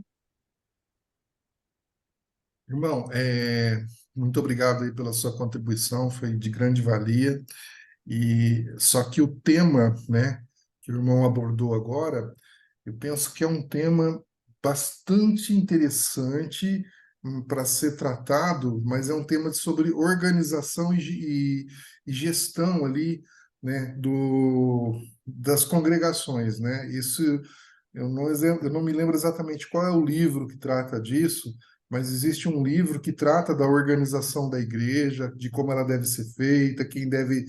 Irmão, muito obrigado aí pela sua contribuição, foi de grande valia. E só que o tema, né, que o irmão abordou agora, eu penso que é um tema bastante interessante para ser tratado, mas é um tema sobre organização e gestão ali, né, das congregações, né? Isso eu não me lembro exatamente qual é o livro que trata disso, mas existe um livro que trata da organização da igreja, de como ela deve ser feita, quem deve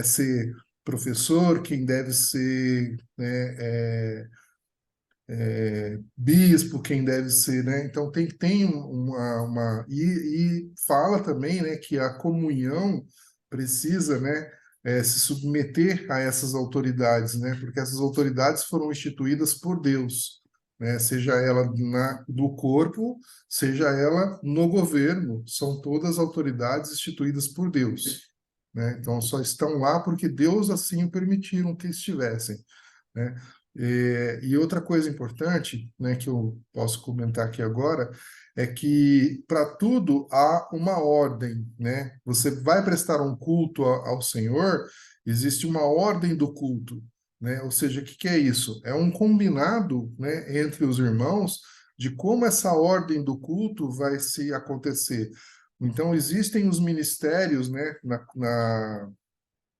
ser professor, quem deve ser, né, bispo, quem deve ser, né? Então tem e fala também, né, que a comunhão precisa, né, se submeter a essas autoridades, né? Porque essas autoridades foram instituídas por Deus, né? Seja ela do corpo, seja ela no governo, são todas autoridades instituídas por Deus, né? Então só estão lá porque Deus assim o permitiram que estivessem, né? E outra coisa importante, né, que eu posso comentar aqui agora, é que para tudo há uma ordem, né? Você vai prestar um culto ao Senhor, existe uma ordem do culto, né? Ou seja, o que é isso? É um combinado, né, entre os irmãos de como essa ordem do culto vai se acontecer. Então, existem os ministérios, né,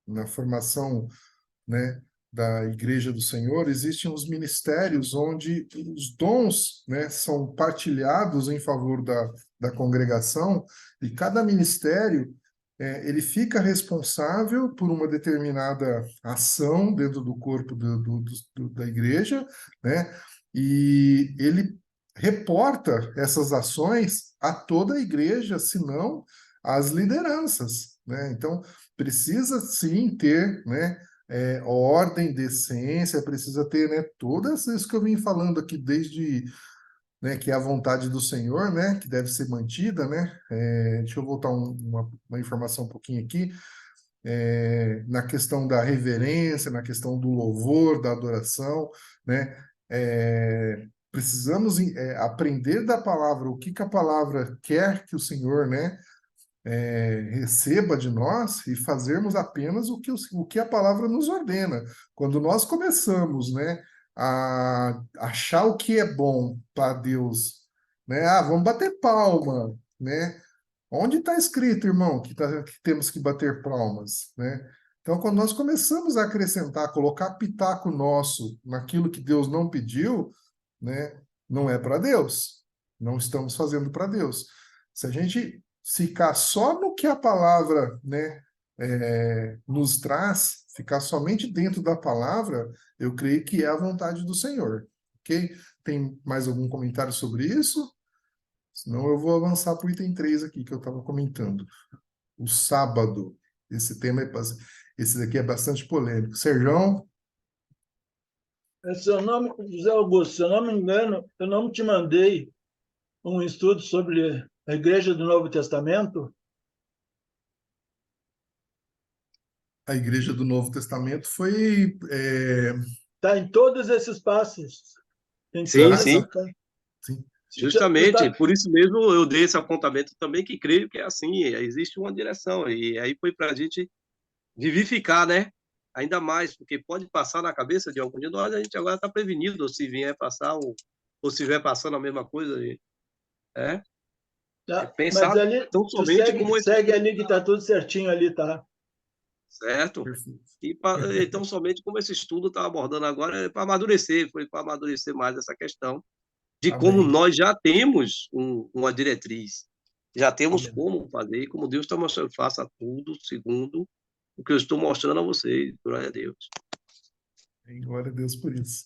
na formação, né, da Igreja do Senhor, existem os ministérios onde os dons, né, são partilhados em favor da congregação, e cada ministério ele fica responsável por uma determinada ação dentro do corpo da igreja, né, e ele reporta essas ações a toda a igreja, se não às lideranças, né? Então, precisa sim ter, né, ordem, decência, precisa ter, né, todas isso que eu vim falando aqui desde, né, que é a vontade do Senhor, né, que deve ser mantida, né. Deixa eu voltar uma informação um pouquinho aqui, na questão da reverência, na questão do louvor, da adoração, né. Precisamos aprender da palavra, o que a palavra quer que o Senhor, né, receba de nós, e fazermos apenas o que a palavra nos ordena. Quando nós começamos, né, a achar o que é bom para Deus, né, vamos bater palma, né? Onde está escrito, irmão, que temos que bater palmas, né? Então, quando nós começamos a acrescentar, colocar pitaco nosso naquilo que Deus não pediu, né, não é para Deus. Não estamos fazendo para Deus. Se a gente ficar só no que a palavra, né, nos traz, ficar somente dentro da palavra, eu creio que é a vontade do Senhor. Ok? Tem mais algum comentário sobre isso? Senão eu vou avançar para o item 3 aqui, que eu estava comentando. O sábado. Esse tema esse daqui é bastante polêmico. Serjão? Seu nome, José Augusto, se eu não me engano, eu não te mandei um estudo sobre a Igreja do Novo Testamento? A Igreja do Novo Testamento foi... Está em todos esses passos. Tem Sim, todas sim. Sim. Justamente, por isso mesmo eu dei esse apontamento também, que creio que é assim, existe uma direção, e aí foi para a gente vivificar, né? Ainda mais, porque pode passar na cabeça de algum de nós, a gente agora está prevenido, ou se vier passar, ou se vier passando a mesma coisa, pensar mas ali, tão somente como segue ali que está tudo certinho ali, tá? certo? Perfeito. E então, somente como esse estudo está abordando agora, é para amadurecer, foi para amadurecer mais essa questão de como Amém. nós já temos uma diretriz, já temos Amém. como fazer, e como Deus está mostrando, faça tudo segundo o que eu estou mostrando a vocês, glória a Deus. Glória a Deus por isso.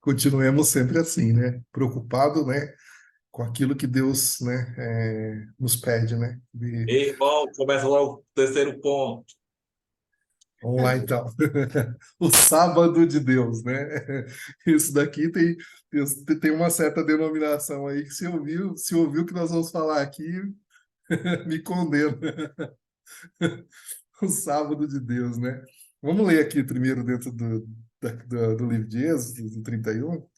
Continuemos sempre assim, né? Preocupado, né? com aquilo que Deus, né, nos pede, né? Irmão, começa logo o terceiro ponto. Vamos lá, então. O sábado de Deus, né? Isso daqui tem uma certa denominação aí que se ouviu o que nós vamos falar aqui, me condena. O sábado de Deus, né? Vamos ler aqui primeiro dentro do livro de Êxodo, do 31.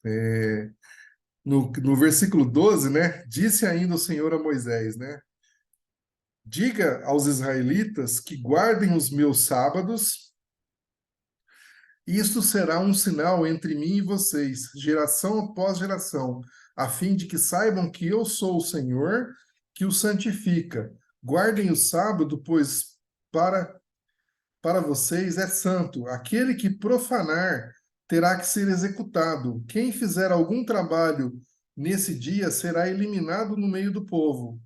No versículo 12, né? Disse ainda o Senhor a Moisés, né? Diga aos israelitas que guardem os meus sábados. Isto será um sinal entre mim e vocês, geração após geração, a fim de que saibam que eu sou o Senhor, que o santifica. Guardem o sábado, pois para vocês é santo. Aquele que profanar terá que ser executado. Quem fizer algum trabalho nesse dia será eliminado no meio do povo,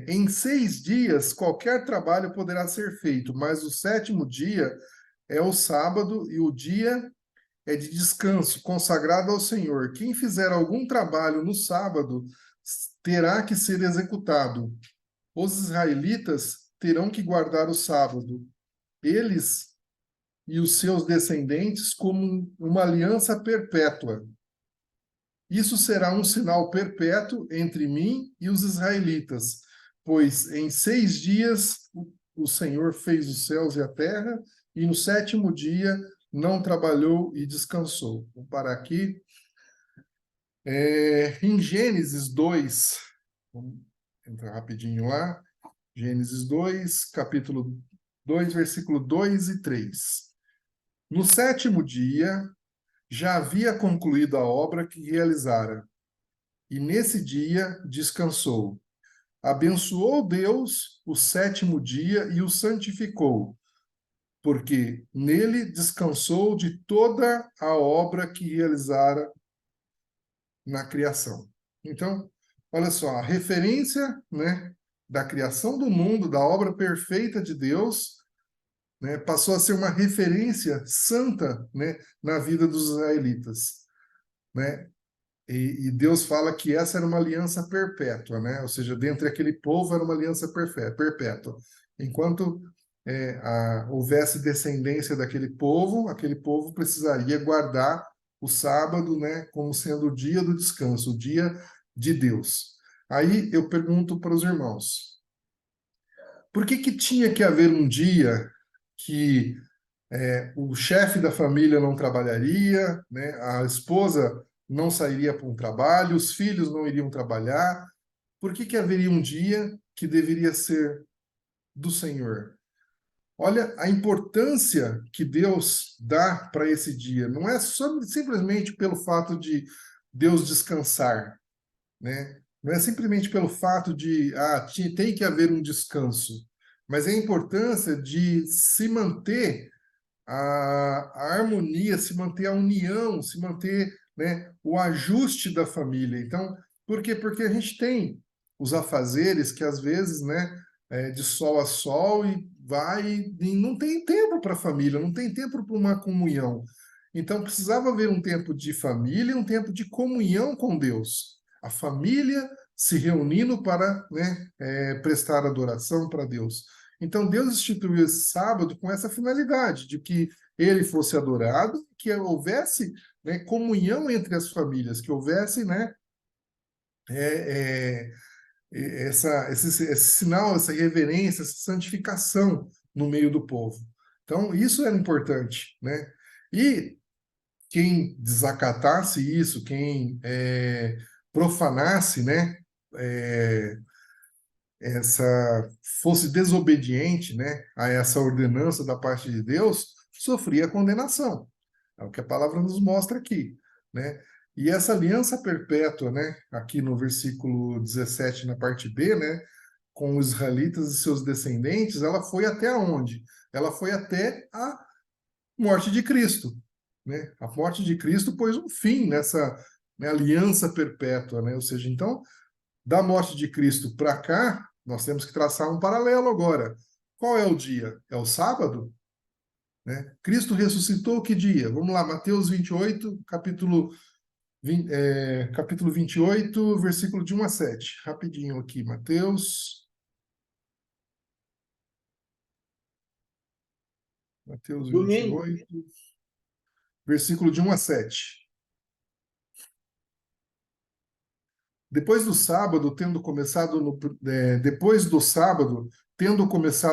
Em 6 dias, qualquer trabalho poderá ser feito, mas o 7º dia é o sábado e o dia é de descanso, consagrado ao Senhor. Quem fizer algum trabalho no sábado terá que ser executado. Os israelitas terão que guardar o sábado, eles e os seus descendentes, como uma aliança perpétua. Isso será um sinal perpétuo entre mim e os israelitas, pois em 6 dias o Senhor fez os céus e a terra, e no 7º dia não trabalhou e descansou. Vou parar aqui. Em Gênesis 2, vamos entrar rapidinho lá. Gênesis 2, capítulo 2, versículo 2 e 3. No 7º dia, já havia concluído a obra que realizara, e nesse dia descansou. Abençoou Deus o 7º dia e o santificou, porque nele descansou de toda a obra que realizara na criação. Então, olha só, a referência, né, da criação do mundo, da obra perfeita de Deus, né, passou a ser uma referência santa, né, na vida dos israelitas, né? E Deus fala que essa era uma aliança perpétua, né? Ou seja, dentro daquele povo era uma aliança perpétua. Enquanto houvesse descendência daquele povo, aquele povo precisaria guardar o sábado, né, como sendo o dia do descanso, o dia de Deus. Aí eu pergunto para os irmãos, por que tinha que haver um dia que o chefe da família não trabalharia, né? A esposa não sairia para um trabalho, os filhos não iriam trabalhar? Por que haveria um dia que deveria ser do Senhor? Olha a importância que Deus dá para esse dia. Não é simplesmente pelo fato de Deus descansar, né? Não é simplesmente pelo fato de tem que haver um descanso, mas é a importância de se manter a harmonia, se manter a união, se manter, né, o ajuste da família. Então, por quê? Porque a gente tem os afazeres que às vezes, né, de sol a sol e vai e não tem tempo para a família, não tem tempo para uma comunhão. Então, precisava haver um tempo de família e um tempo de comunhão com Deus. A família se reunindo para, né, prestar adoração para Deus. Então, Deus instituiu esse sábado com essa finalidade, de que ele fosse adorado, que houvesse, né, comunhão entre as famílias, que houvesse, né, esse sinal, essa reverência, essa santificação no meio do povo. Então, isso era importante, né? E quem desacatasse isso, quem profanasse, né, fosse desobediente, né, a essa ordenança da parte de Deus, sofria condenação. É o que a palavra nos mostra aqui, né? E essa aliança perpétua, né, aqui no versículo 17, na parte B, né, com os israelitas e seus descendentes, ela foi até onde? Ela foi até a morte de Cristo, né? A morte de Cristo pôs um fim nessa, né, aliança perpétua, né? Ou seja, então, da morte de Cristo para cá, nós temos que traçar um paralelo agora. Qual é o dia? É o sábado? Né? Cristo ressuscitou que dia? Vamos lá, Mateus 28, capítulo capítulo 28, versículo de 1 a 7. Rapidinho aqui, Mateus. Mateus Domingo. 28, versículo de 1 a 7. Depois do sábado, tendo começado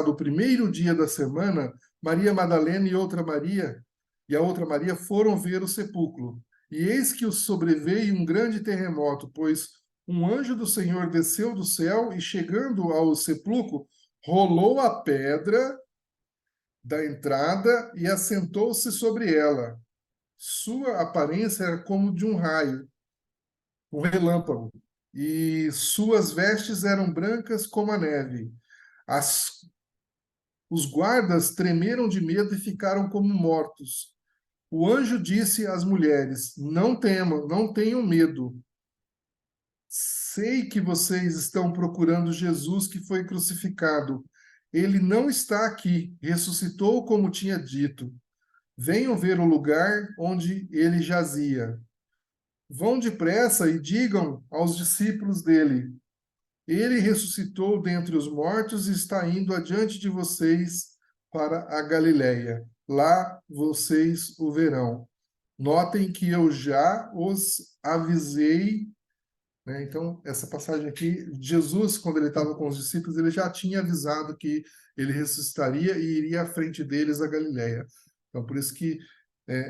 o primeiro dia da semana, Maria Madalena e a outra Maria foram ver o sepulcro. E eis que os sobreveio um grande terremoto, pois um anjo do Senhor desceu do céu e, chegando ao sepulcro, rolou a pedra da entrada e assentou-se sobre ela. Sua aparência era como de um raio, um relâmpago, e suas vestes eram brancas como a neve. Os guardas tremeram de medo e ficaram como mortos. O anjo disse às mulheres: Não temam, não tenham medo. Sei que vocês estão procurando Jesus que foi crucificado. Ele não está aqui, ressuscitou como tinha dito. Venham ver o lugar onde ele jazia. Vão depressa e digam aos discípulos dele: Ele ressuscitou dentre os mortos e está indo adiante de vocês para a Galileia. Lá vocês o verão. Notem que eu já os avisei, né? Então, essa passagem aqui, Jesus, quando ele estava com os discípulos, ele já tinha avisado que ele ressuscitaria e iria à frente deles a Galileia. Então, por isso que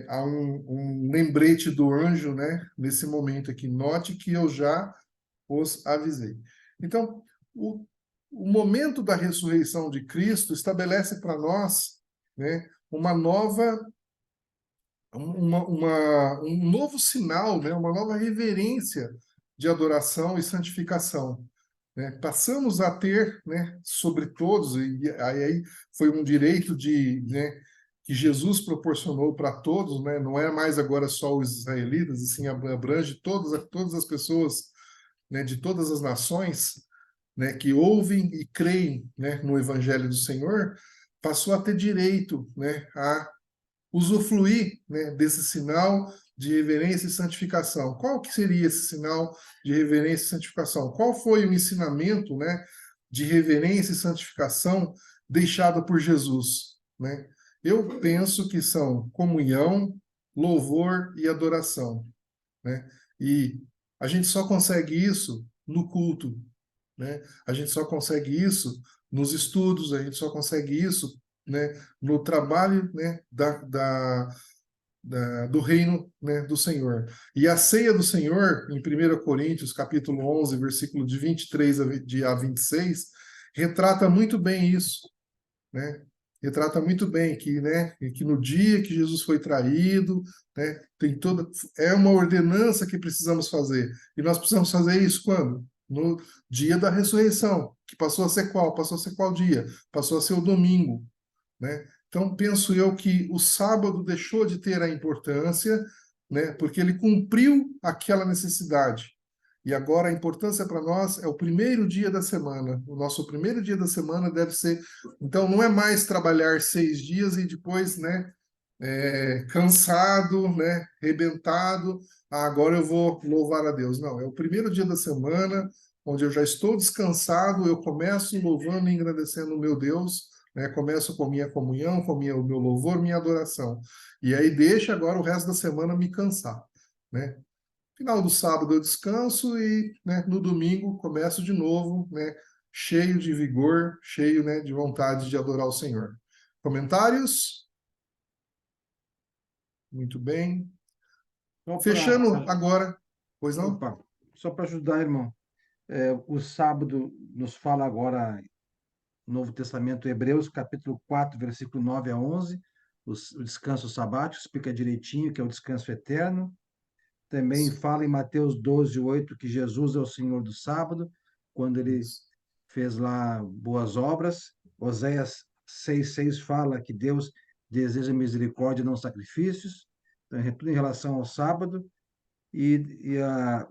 há um lembrete do anjo, né? Nesse momento aqui. Note que eu já os avisei. Então, o momento da ressurreição de Cristo estabelece para nós, né, uma nova, um novo sinal, né, uma nova reverência de adoração e santificação. Né? Passamos a ter, né, sobre todos, e aí foi um direito né, que Jesus proporcionou para todos, né? Não é mais agora só os israelitas, e sim abrange todas as pessoas, né, de todas as nações, né, que ouvem e creem, né, no Evangelho do Senhor, passou a ter direito, né, a usufruir, né, desse sinal de reverência e santificação. Qual que seria esse sinal de reverência e santificação? Qual foi o ensinamento, né, de reverência e santificação deixado por Jesus, né? Eu penso que são comunhão, louvor e adoração, né? E a gente só consegue isso no culto, né? A gente só consegue isso nos estudos, a gente só consegue isso, né, no trabalho, né, do reino, né, do Senhor. E a ceia do Senhor, em 1 Coríntios, capítulo 11, versículo de 23 a 26, retrata muito bem isso, né? Retrata muito bem que no dia que Jesus foi traído, né, é uma ordenança que precisamos fazer. E nós precisamos fazer isso quando? No dia da ressurreição, que passou a ser qual? Passou a ser qual dia? Passou a ser o domingo, né? Então, penso eu que o sábado deixou de ter a importância, né, porque ele cumpriu aquela necessidade. E agora a importância para nós é o primeiro dia da semana. O nosso primeiro dia da semana deve ser... Então, não é mais trabalhar 6 dias e depois, né, cansado, né, rebentado. Agora eu vou louvar a Deus. Não, é o primeiro dia da semana, onde eu já estou descansado, eu começo louvando e agradecendo o meu Deus, né, começo com minha comunhão, com o meu louvor, minha adoração. E aí deixa agora o resto da semana me cansar, né? Final do sábado eu descanso e, né, no domingo começo de novo, né, cheio de vigor, cheio, né, de vontade de adorar o Senhor. Comentários? Muito bem. Fechando agora. Pois não? Opa, só para ajudar, irmão. O sábado nos fala agora, Novo Testamento, Hebreus, capítulo 4, versículo 9 a 11, o descanso sabático, explica direitinho que é o descanso eterno. Também fala em Mateus 12, 8, que Jesus é o Senhor do sábado, quando ele fez lá boas obras. Oséias 6, 6 fala que Deus deseja misericórdia e não sacrifícios. Então, é tudo em relação ao sábado.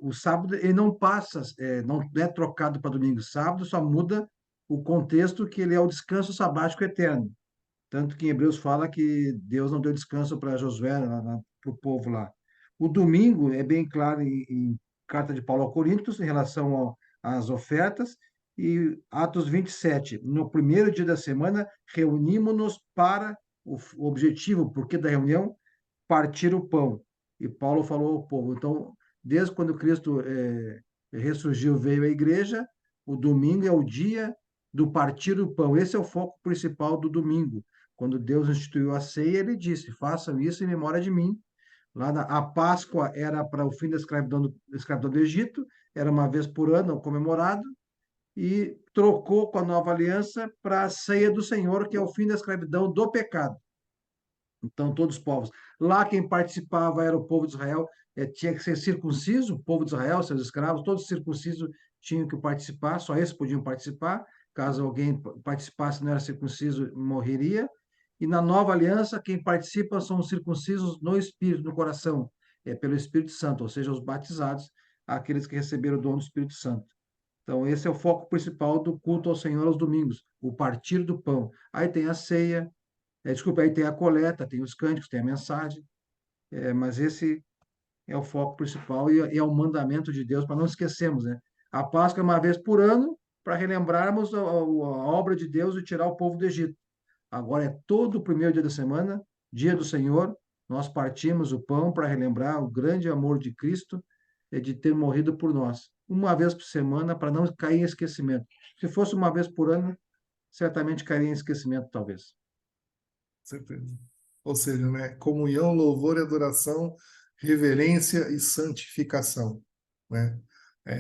O sábado ele não passa, não é trocado para domingo e sábado, só muda o contexto que ele é o descanso sabático eterno. Tanto que em Hebreus fala que Deus não deu descanso para Josué, para o povo lá. O domingo é bem claro em carta de Paulo aos Coríntios, em relação às ofertas, e Atos 27, no primeiro dia da semana, reunimos-nos para o objetivo, porque da reunião, partir o pão. E Paulo falou ao povo. Então, desde quando Cristo ressurgiu, veio à igreja, o domingo é o dia do partir o pão. Esse é o foco principal do domingo. Quando Deus instituiu a ceia, ele disse: façam isso em memória de mim. A Páscoa era para o fim da escravidão do Egito, era uma vez por ano comemorado, e trocou com a nova aliança para a ceia do Senhor, que é o fim da escravidão do pecado. Então, todos os povos. Lá, quem participava era o povo de Israel, tinha que ser circunciso, o povo de Israel, seus escravos, todos circuncisos tinham que participar, só esses podiam participar. Caso alguém participasse, não era circunciso, morreria. E na nova aliança, quem participa são os circuncisos no espírito, no coração, pelo Espírito Santo, ou seja, os batizados, aqueles que receberam o dom do Espírito Santo. Então, esse é o foco principal do culto ao Senhor aos domingos, o partir do pão. Aí tem a ceia, desculpa, aí tem a coleta, tem os cânticos, tem a mensagem, mas esse é o foco principal e é o mandamento de Deus, para não esquecermos, né? A Páscoa é uma vez por ano, para relembrarmos a obra de Deus de tirar o povo do Egito. Agora é todo o primeiro dia da semana, dia do Senhor, nós partimos o pão para relembrar o grande amor de Cristo e de ter morrido por nós. Uma vez por semana, para não cair em esquecimento. Se fosse uma vez por ano, certamente cairia em esquecimento, talvez. Certeza. Ou seja, né, comunhão, louvor e adoração, reverência e santificação, né?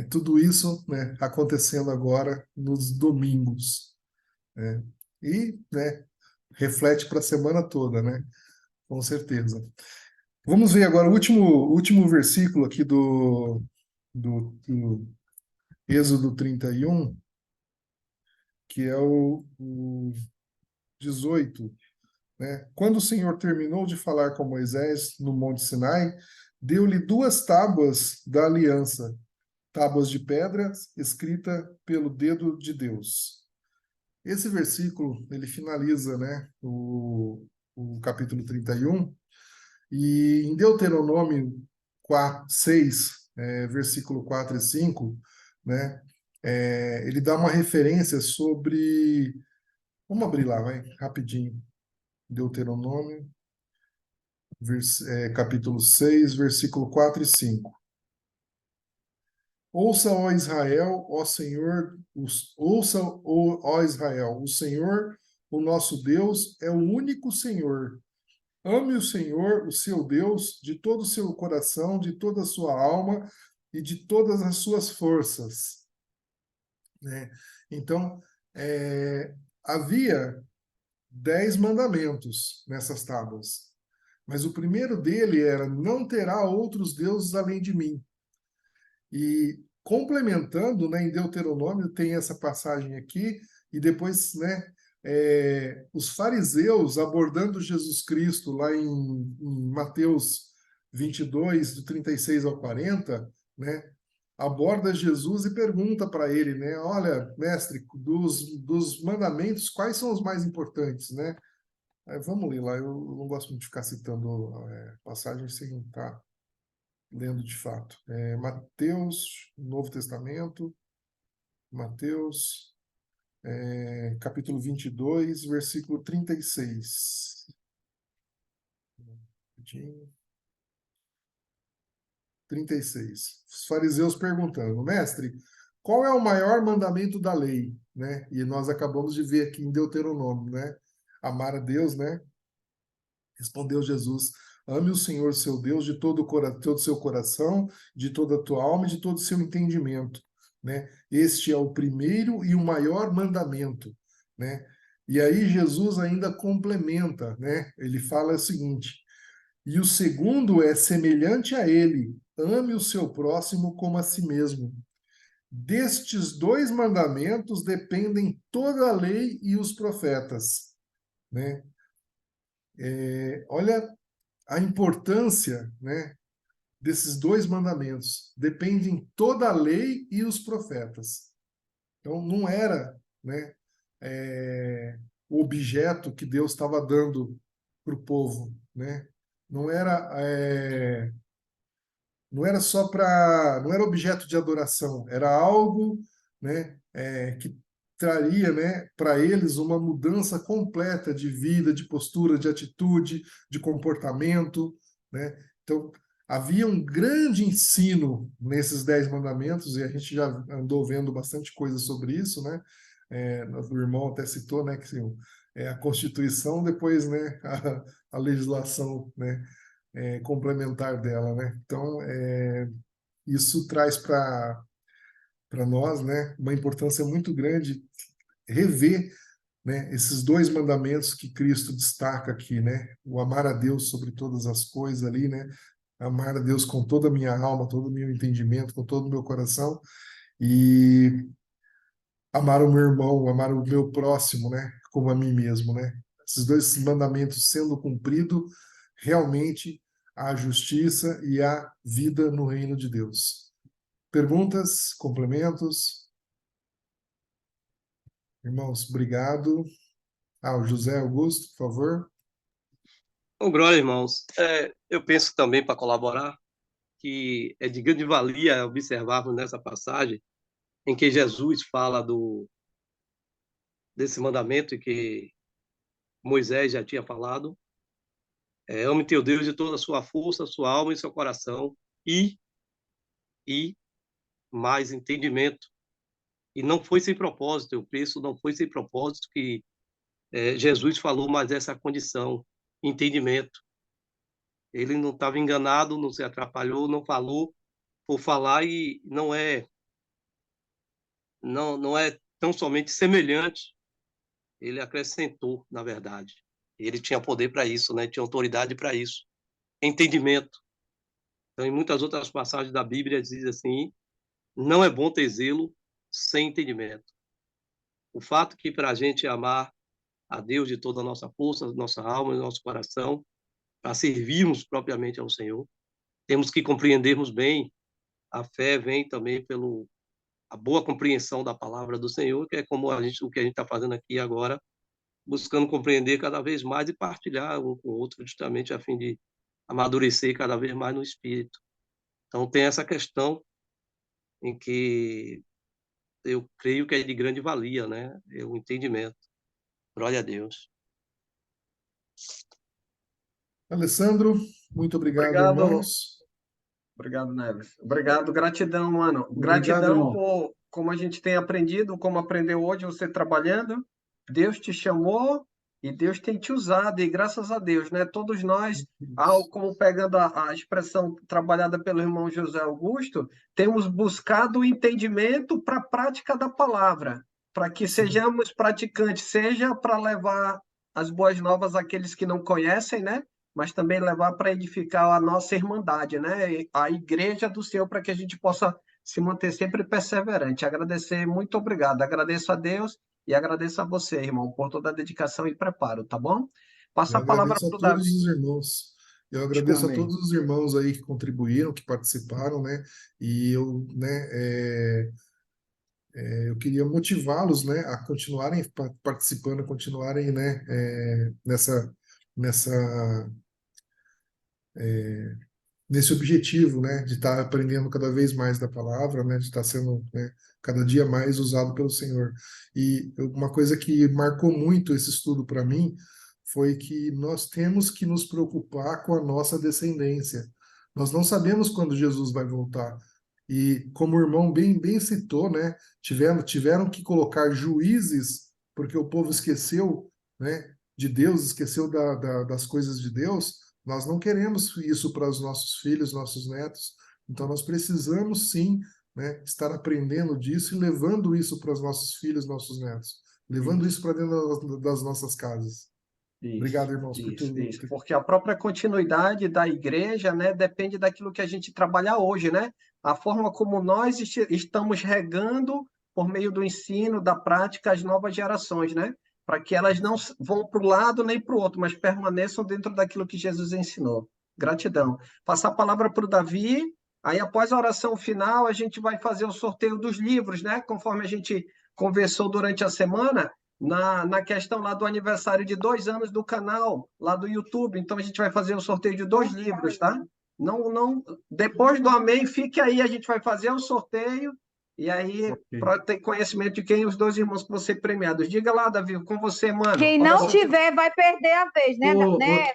Tudo isso, né, acontecendo agora nos domingos, né? E, né, reflete para a semana toda, né? Com certeza. Vamos ver agora o último versículo aqui do Êxodo 31, que é o 18. Né? Quando o Senhor terminou de falar com Moisés no Monte Sinai, deu-lhe 2 tábuas da aliança, tábuas de pedra escrita pelo dedo de Deus. Esse versículo, ele finaliza, né, o capítulo 31, e em Deuteronômio 6, versículo 4 e 5, né, ele dá uma referência sobre... Vamos abrir lá, vai, rapidinho. Deuteronômio, capítulo 6, versículo 4 e 5. Ouça, ó Israel, ó Senhor, ouça, ó Israel, o Senhor, o nosso Deus, é o único Senhor. Ame o Senhor, o seu Deus, de todo o seu coração, de toda a sua alma e de todas as suas forças. Né? Então, havia 10 mandamentos nessas tábuas. Mas o primeiro dele era: não terá outros deuses além de mim. E complementando, né, em Deuteronômio tem essa passagem aqui, e depois, né, os fariseus abordando Jesus Cristo lá em Mateus 22, do 36 ao 40, né, aborda Jesus e pergunta para ele, né, olha, mestre, dos mandamentos, quais são os mais importantes, né? Vamos ler lá, eu não gosto muito de ficar citando passagens sem estar lendo de fato. Mateus, Novo Testamento, Mateus, capítulo 22, versículo 36. 36. Os fariseus perguntando: mestre, qual é o maior mandamento da lei? Né? E nós acabamos de ver aqui em Deuteronômio, né? Amar a Deus, né? Respondeu Jesus: ame o Senhor seu Deus de todo o seu coração, de toda a tua alma e de todo o seu entendimento, né? Este é o primeiro e o maior mandamento, né? E aí Jesus ainda complementa, né? Ele fala o seguinte: e o segundo é semelhante a ele: ame o seu próximo como a si mesmo. Destes 2 mandamentos dependem toda a lei e os profetas, né? Olha a importância, né, desses 2 mandamentos. Dependem toda a lei e os profetas. Então, não era, né, o objeto que Deus estava dando para o povo, né? Não era não era só para, não era objeto de adoração, era algo, né, que traria, né, para eles uma mudança completa de vida, de postura, de atitude, de comportamento, né? Então, havia um grande ensino nesses 10 mandamentos, e a gente já andou vendo bastante coisa sobre isso, né? O irmão até citou, né, que assim, a Constituição, depois, né, a legislação, né, complementar dela, né? Então, isso traz para nós, né, uma importância muito grande rever, né, esses 2 mandamentos que Cristo destaca aqui, né? O amar a Deus sobre todas as coisas ali, né? Amar a Deus com toda a minha alma, todo o meu entendimento, com todo o meu coração, e amar o meu irmão, amar o meu próximo, né, como a mim mesmo, né? Esses 2 mandamentos sendo cumpridos, realmente há justiça e há vida no reino de Deus. Perguntas, complementos? Irmãos, obrigado. O José Augusto, por favor. Bom, glória, irmãos. Eu penso também, para colaborar, que é de grande valia observarmos nessa passagem em que Jesus fala desse mandamento que Moisés já tinha falado. Ame teu Deus de toda a sua força, sua alma e seu coração, e mais entendimento. E não foi sem propósito, o preço não foi sem propósito que Jesus falou, mas essa condição, entendimento. Ele não estava enganado, não se atrapalhou, não falou por falar, e não é tão somente semelhante, ele acrescentou, na verdade. Ele tinha poder para isso, né? Tinha autoridade para isso. Entendimento. Então, em muitas outras passagens da Bíblia diz assim: não é bom ter zelo sem entendimento. O fato que para a gente amar a Deus de toda a nossa força, nossa alma e nosso coração, para servirmos propriamente ao Senhor, temos que compreendermos bem. A fé vem também pelo a boa compreensão da palavra do Senhor, que é como o que a gente está fazendo aqui agora, buscando compreender cada vez mais e partilhar um com o outro, justamente a fim de amadurecer cada vez mais no Espírito. Então, tem essa questão em que eu creio que é de grande valia, né? O entendimento. Glória a Deus. Alessandro, muito obrigado, Obrigado, irmãos. obrigado, Neves. Obrigado, gratidão, mano. Obrigado, Gratidão irmão. por como a gente tem aprendido, como aprendeu hoje você trabalhando. Deus te chamou e Deus tem te usado, e graças a Deus, né? Todos nós, como pegando a expressão trabalhada pelo irmão José Augusto, temos buscado o entendimento para a prática da palavra, para que sejamos praticantes, seja para levar as boas novas àqueles que não conhecem, né? Mas também levar para edificar a nossa irmandade, né? A igreja do Senhor, para que a gente possa se manter sempre perseverante. Agradecer, muito obrigado. Agradeço a Deus e agradeço a você, irmão, por toda a dedicação e preparo, tá bom? Passa Eu a palavra agradeço a para o todos Davi. os irmãos. Eu agradeço a Amém. todos os irmãos aí que contribuíram, que participaram, né? E eu, né, eu queria motivá-los, né, a continuarem participando, a continuarem, né, nessa, nesse objetivo, né, de estar aprendendo cada vez mais da palavra, né, de estar sendo, né, cada dia mais usado pelo Senhor. E uma coisa que marcou muito esse estudo para mim foi que nós temos que nos preocupar com a nossa descendência. Nós não sabemos quando Jesus vai voltar. E como o irmão bem citou, né, tiveram que colocar juízes porque o povo esqueceu, né, de Deus, esqueceu das coisas de Deus. Nós não queremos isso para os nossos filhos, nossos netos. Então nós precisamos sim, né, estar aprendendo disso e levando isso para os nossos filhos, nossos netos, levando isso para dentro das nossas casas. Obrigado, irmãos, por tudo. Isso. Porque a própria continuidade da igreja, né, depende daquilo que a gente trabalhar hoje, né? A forma como nós estamos regando por meio do ensino, da prática, as novas gerações, né? Para que elas não vão para o lado nem para o outro, mas permaneçam dentro daquilo que Jesus ensinou. Gratidão. Passar a palavra para o Davi. Aí, após a oração final, a gente vai fazer o sorteio dos livros, né? Conforme a gente conversou durante a semana, na questão lá do aniversário de 2 anos do canal, lá do YouTube. Então, a gente vai fazer o sorteio de 2 livros, tá? Não, depois do amém, fique aí, a gente vai fazer o sorteio, e aí, Ok. para ter conhecimento de quem os 2 irmãos que vão ser premiados. Diga lá, Davi, com você, mano. Quem não Oração final. tiver vai perder a vez, né,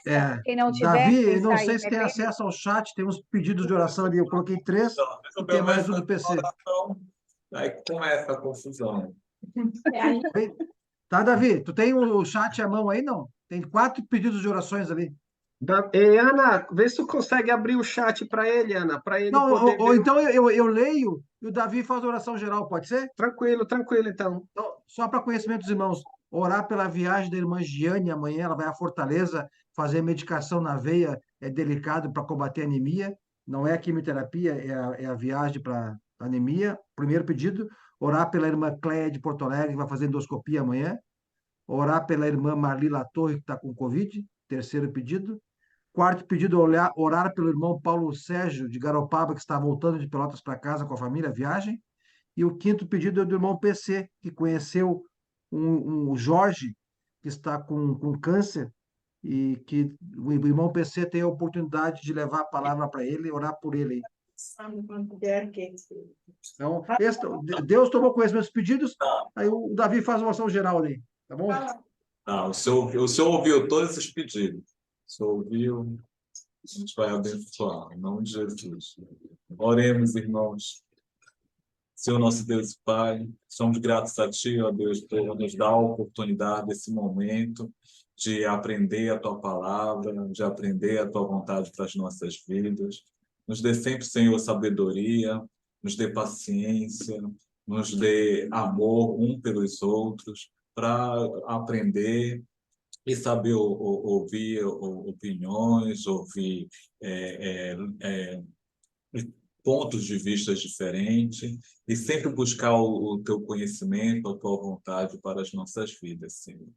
É, Quem não tiver, Davi, quem eu não sei sair se vai tem perder. acesso ao chat, tem uns pedidos de oração ali, eu coloquei 3, Então, deixa eu e tem mais um começar do PC. a oração, aí começa a confusão. Tá, Davi, tu tem o chat à mão aí, não? Tem 4 pedidos de orações ali. Ana, vê se tu consegue abrir o chat para ele, Ana, para ele Não, poder ou ver. então eu leio e o Davi faz a oração geral, pode ser? Tranquilo, então. Então, só para conhecimento dos irmãos, orar pela viagem da irmã Giane amanhã, ela vai à Fortaleza fazer medicação na veia, é delicado para combater anemia, não é a quimioterapia, é a viagem para anemia. Primeiro pedido, orar pela irmã Cléia de Porto Alegre, que vai fazer endoscopia amanhã. Orar pela irmã Marli Latorre, que está com Covid, terceiro pedido. Quarto pedido, orar pelo irmão Paulo Sérgio, de Garopaba, que está voltando de Pelotas para casa com a família, viagem. E o quinto pedido é do irmão PC, que conheceu um Jorge, que está com câncer, e que o irmão PC tem a oportunidade de levar a palavra para ele e orar por ele. Então, Deus tomou conhecimento dos pedidos, aí o Davi faz uma oração geral ali, tá bom? O senhor ouviu todos esses pedidos. O senhor ouviu, a gente vai abençoar, em nome de Jesus. Oremos, irmãos. Senhor, nosso Deus e Pai, somos gratos a Ti, ó Deus, por nos dar a oportunidade desse momento de aprender a Tua palavra, de aprender a Tua vontade para as nossas vidas. Nos dê sempre, Senhor, sabedoria, nos dê paciência, nos dê amor um pelos outros, para aprender e saber ouvir opiniões, ouvir pontos de vista diferentes e sempre buscar o teu conhecimento, a tua vontade para as nossas vidas, Senhor.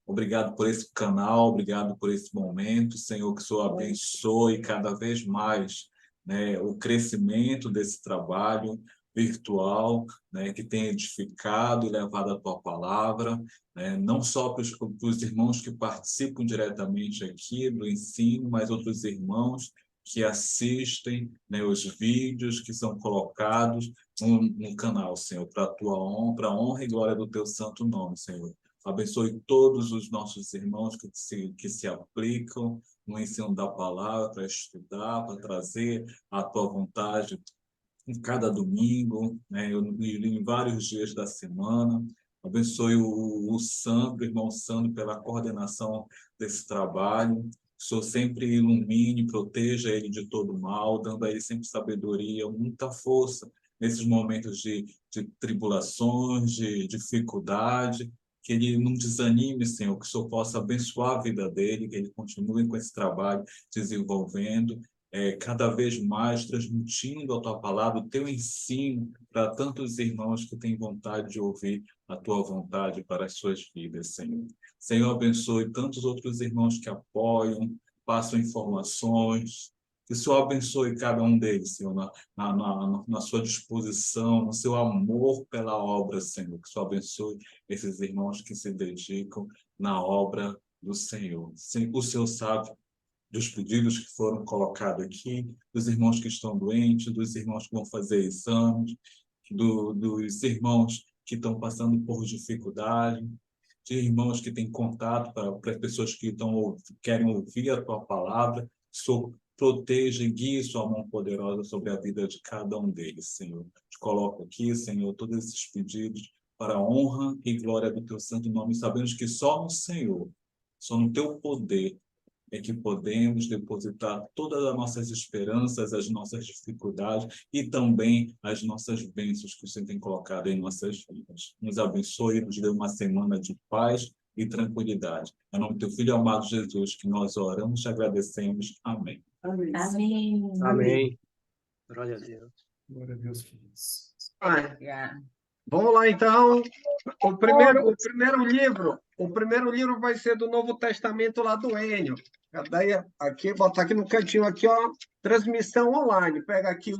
Obrigado por esse canal, obrigado por esse momento, Senhor, que o Senhor abençoe cada vez mais, né, o crescimento desse trabalho virtual, né, que tem edificado e levado a tua palavra, né, não só para os irmãos que participam diretamente aqui do ensino, mas outros irmãos que assistem, né, os vídeos que são colocados no canal, Senhor, para a tua honra, para a honra e glória do teu santo nome, Senhor. Abençoe todos os nossos irmãos que se aplicam no ensino da palavra, para estudar, para trazer a tua vontade em cada domingo, né, em vários dias da semana. Abençoe o Sandro, o irmão Sandro, pela coordenação desse trabalho. Que o Senhor sempre ilumine, proteja ele de todo mal, dando a ele sempre sabedoria, muita força nesses momentos de tribulações, de dificuldade, que ele não desanime, Senhor, que o Senhor possa abençoar a vida dele, que ele continue com esse trabalho desenvolvendo, cada vez mais transmitindo a tua palavra, o teu ensino para tantos irmãos que têm vontade de ouvir a tua vontade para as suas vidas, Senhor. Senhor, abençoe tantos outros irmãos que apoiam, passam informações, que o Senhor abençoe cada um deles, Senhor, na sua disposição, no seu amor pela obra, Senhor. Que o Senhor abençoe esses irmãos que se dedicam na obra do Senhor. O Senhor sabe dos pedidos que foram colocados aqui, dos irmãos que estão doentes, dos irmãos que vão fazer exames, dos irmãos que estão passando por dificuldade, de irmãos que têm contato para pessoas que querem ouvir a tua palavra. Senhor, proteja e guie sua mão poderosa sobre a vida de cada um deles, Senhor. Te coloco aqui, Senhor, todos esses pedidos para a honra e glória do teu santo nome, sabendo que só no Senhor, só no teu poder, é que podemos depositar todas as nossas esperanças, as nossas dificuldades e também as nossas bênçãos que o Senhor tem colocado em nossas vidas. Nos abençoe e nos dê uma semana de paz e tranquilidade. Em nome do teu Filho amado Jesus, que nós oramos e te agradecemos. Amém. Amém. Amém. Glória a Deus. Glória a Deus por isso. Vamos lá, então. O primeiro livro vai ser do Novo Testamento lá do Enio. Daí, aqui, botar aqui no cantinho, aqui, ó, transmissão online. Pega aqui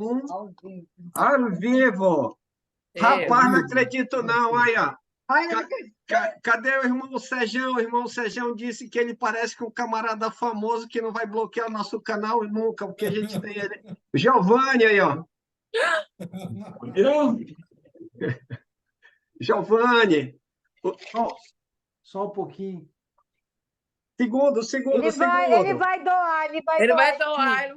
ao vivo. Rapaz, não acredito não, aí, ó. Aí, cadê o irmão Sejão? O irmão Sejão disse que ele parece que um camarada famoso que não vai bloquear nosso canal nunca, porque a gente tem ele. Giovanni aí, ó. Giovanni. Só um pouquinho. Segundo. Ele vai doar. Ele vai doar. Ele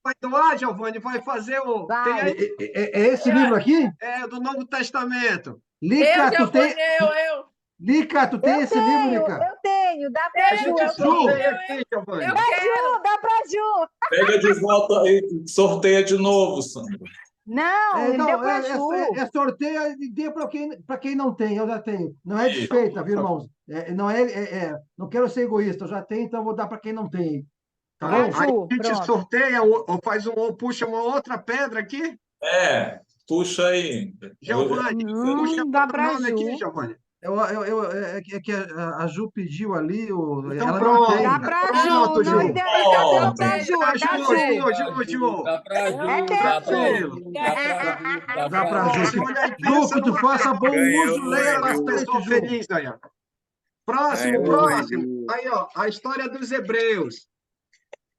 vai doar, Giovanni, vai fazer o. Vai. Tem aí, É esse livro aqui? do Novo Testamento. Lica, tu tem... eu. Lica, tu tem esse livro, Lica? Eu tenho, dá pra A gente Ju. sorteia aqui, Giovanni. Eu Pra quero. Ju, dá pra Ju. Pega de volta e sorteia de novo, Sandra. Não, ele deu pra Ju. Sorteio e dê para quem não tem, eu já tenho. Não é desfeita, viu, irmãos? Não quero ser egoísta, eu já tenho, então eu vou dar para quem não tem. Tá Pra bom? Ju, Aí a gente pronto. sorteia ou faz ou puxa uma outra pedra aqui. Puxa aí. Giovanni, puxa dá outro pra nome Ju. aqui, Giovanni. É que a Ju pediu ali, Então ela pronto. não tem. Dá pra Pronto, Ju. Não Ju. interessa pra Ju, é da Ju. Dá pra Ju, É dá pra teu. Ju, dá Dá pra Ju. Olha aí, Ju, pensa que tu numa faça bom Ganhou, uso, leia ganhou. as bastante, pessoas Ju. felizes aí, ó. Próximo. Aí, ó, a história dos Hebreus.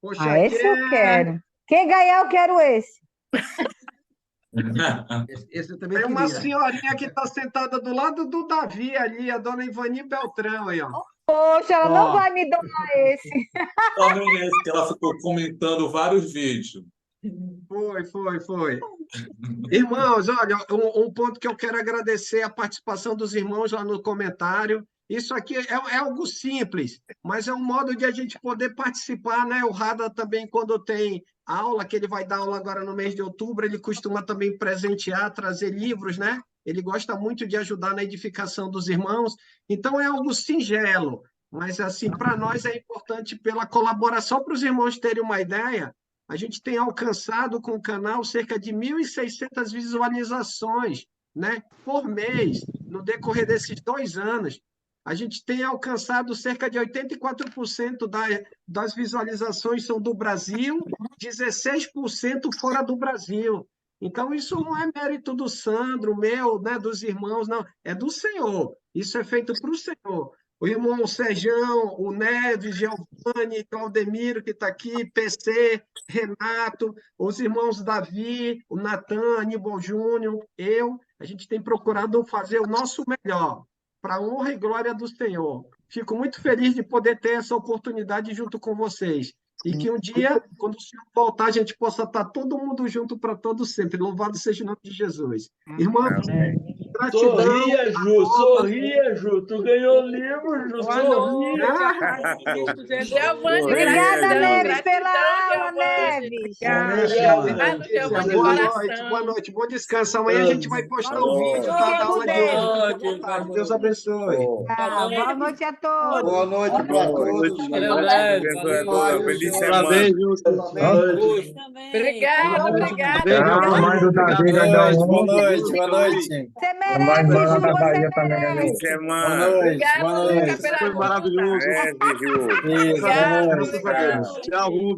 Poxa, Esse eu quero. Quem ganhar, eu quero esse. Esse eu também tem uma queria. senhorinha que está sentada do lado do Davi ali, a dona Ivani Beltrão aí, ó. Poxa, ela Ó. não vai me doar esse. Também esse que ela ficou comentando vários vídeos. Foi. Irmãos, olha, um ponto que eu quero agradecer a participação dos irmãos lá no comentário. Isso aqui é algo simples, mas é um modo de a gente poder participar, né? O Rada também, quando tem aula, que ele vai dar aula agora no mês de outubro, ele costuma também presentear, trazer livros, né? Ele gosta muito de ajudar na edificação dos irmãos. Então, é algo singelo, mas, assim, para nós é importante pela colaboração, para os irmãos terem uma ideia. A gente tem alcançado com o canal cerca de 1.600 visualizações, né, por mês, no decorrer desses 2 anos. A gente tem alcançado cerca de 84% das visualizações são do Brasil, 16% fora do Brasil. Então, isso não é mérito do Sandro, meu, né, dos irmãos, não. É do Senhor. Isso é feito para o Senhor. O irmão Sejão, o Neves, Giovanni, Claudemiro, que está aqui, PC, Renato, os irmãos Davi, o Natan, Aníbal Júnior, a gente tem procurado fazer o nosso melhor para a honra e glória do Senhor. Fico muito feliz de poder ter essa oportunidade junto com vocês. E que um dia, quando o Senhor voltar, a gente possa estar todo mundo junto para todo sempre. Louvado seja o nome de Jesus. Irmão, gratidão. Sorria, Ju. Tu ganhou o livro, Ju. Sorria. Obrigada, Neves, pela aula, Neves. Boa noite, bom descanso. Amanhã a gente vai postar o vídeo da aula de hoje. Deus abençoe. Boa noite a todos. Boa noite para todos. Feliz semana. Parabéns, Ju. Obrigada. Boa noite. Você merece, Ju, você merece. Feliz semana. Obrigada, Foi maravilhoso. Ju. Obrigada. Tchau, Rubens.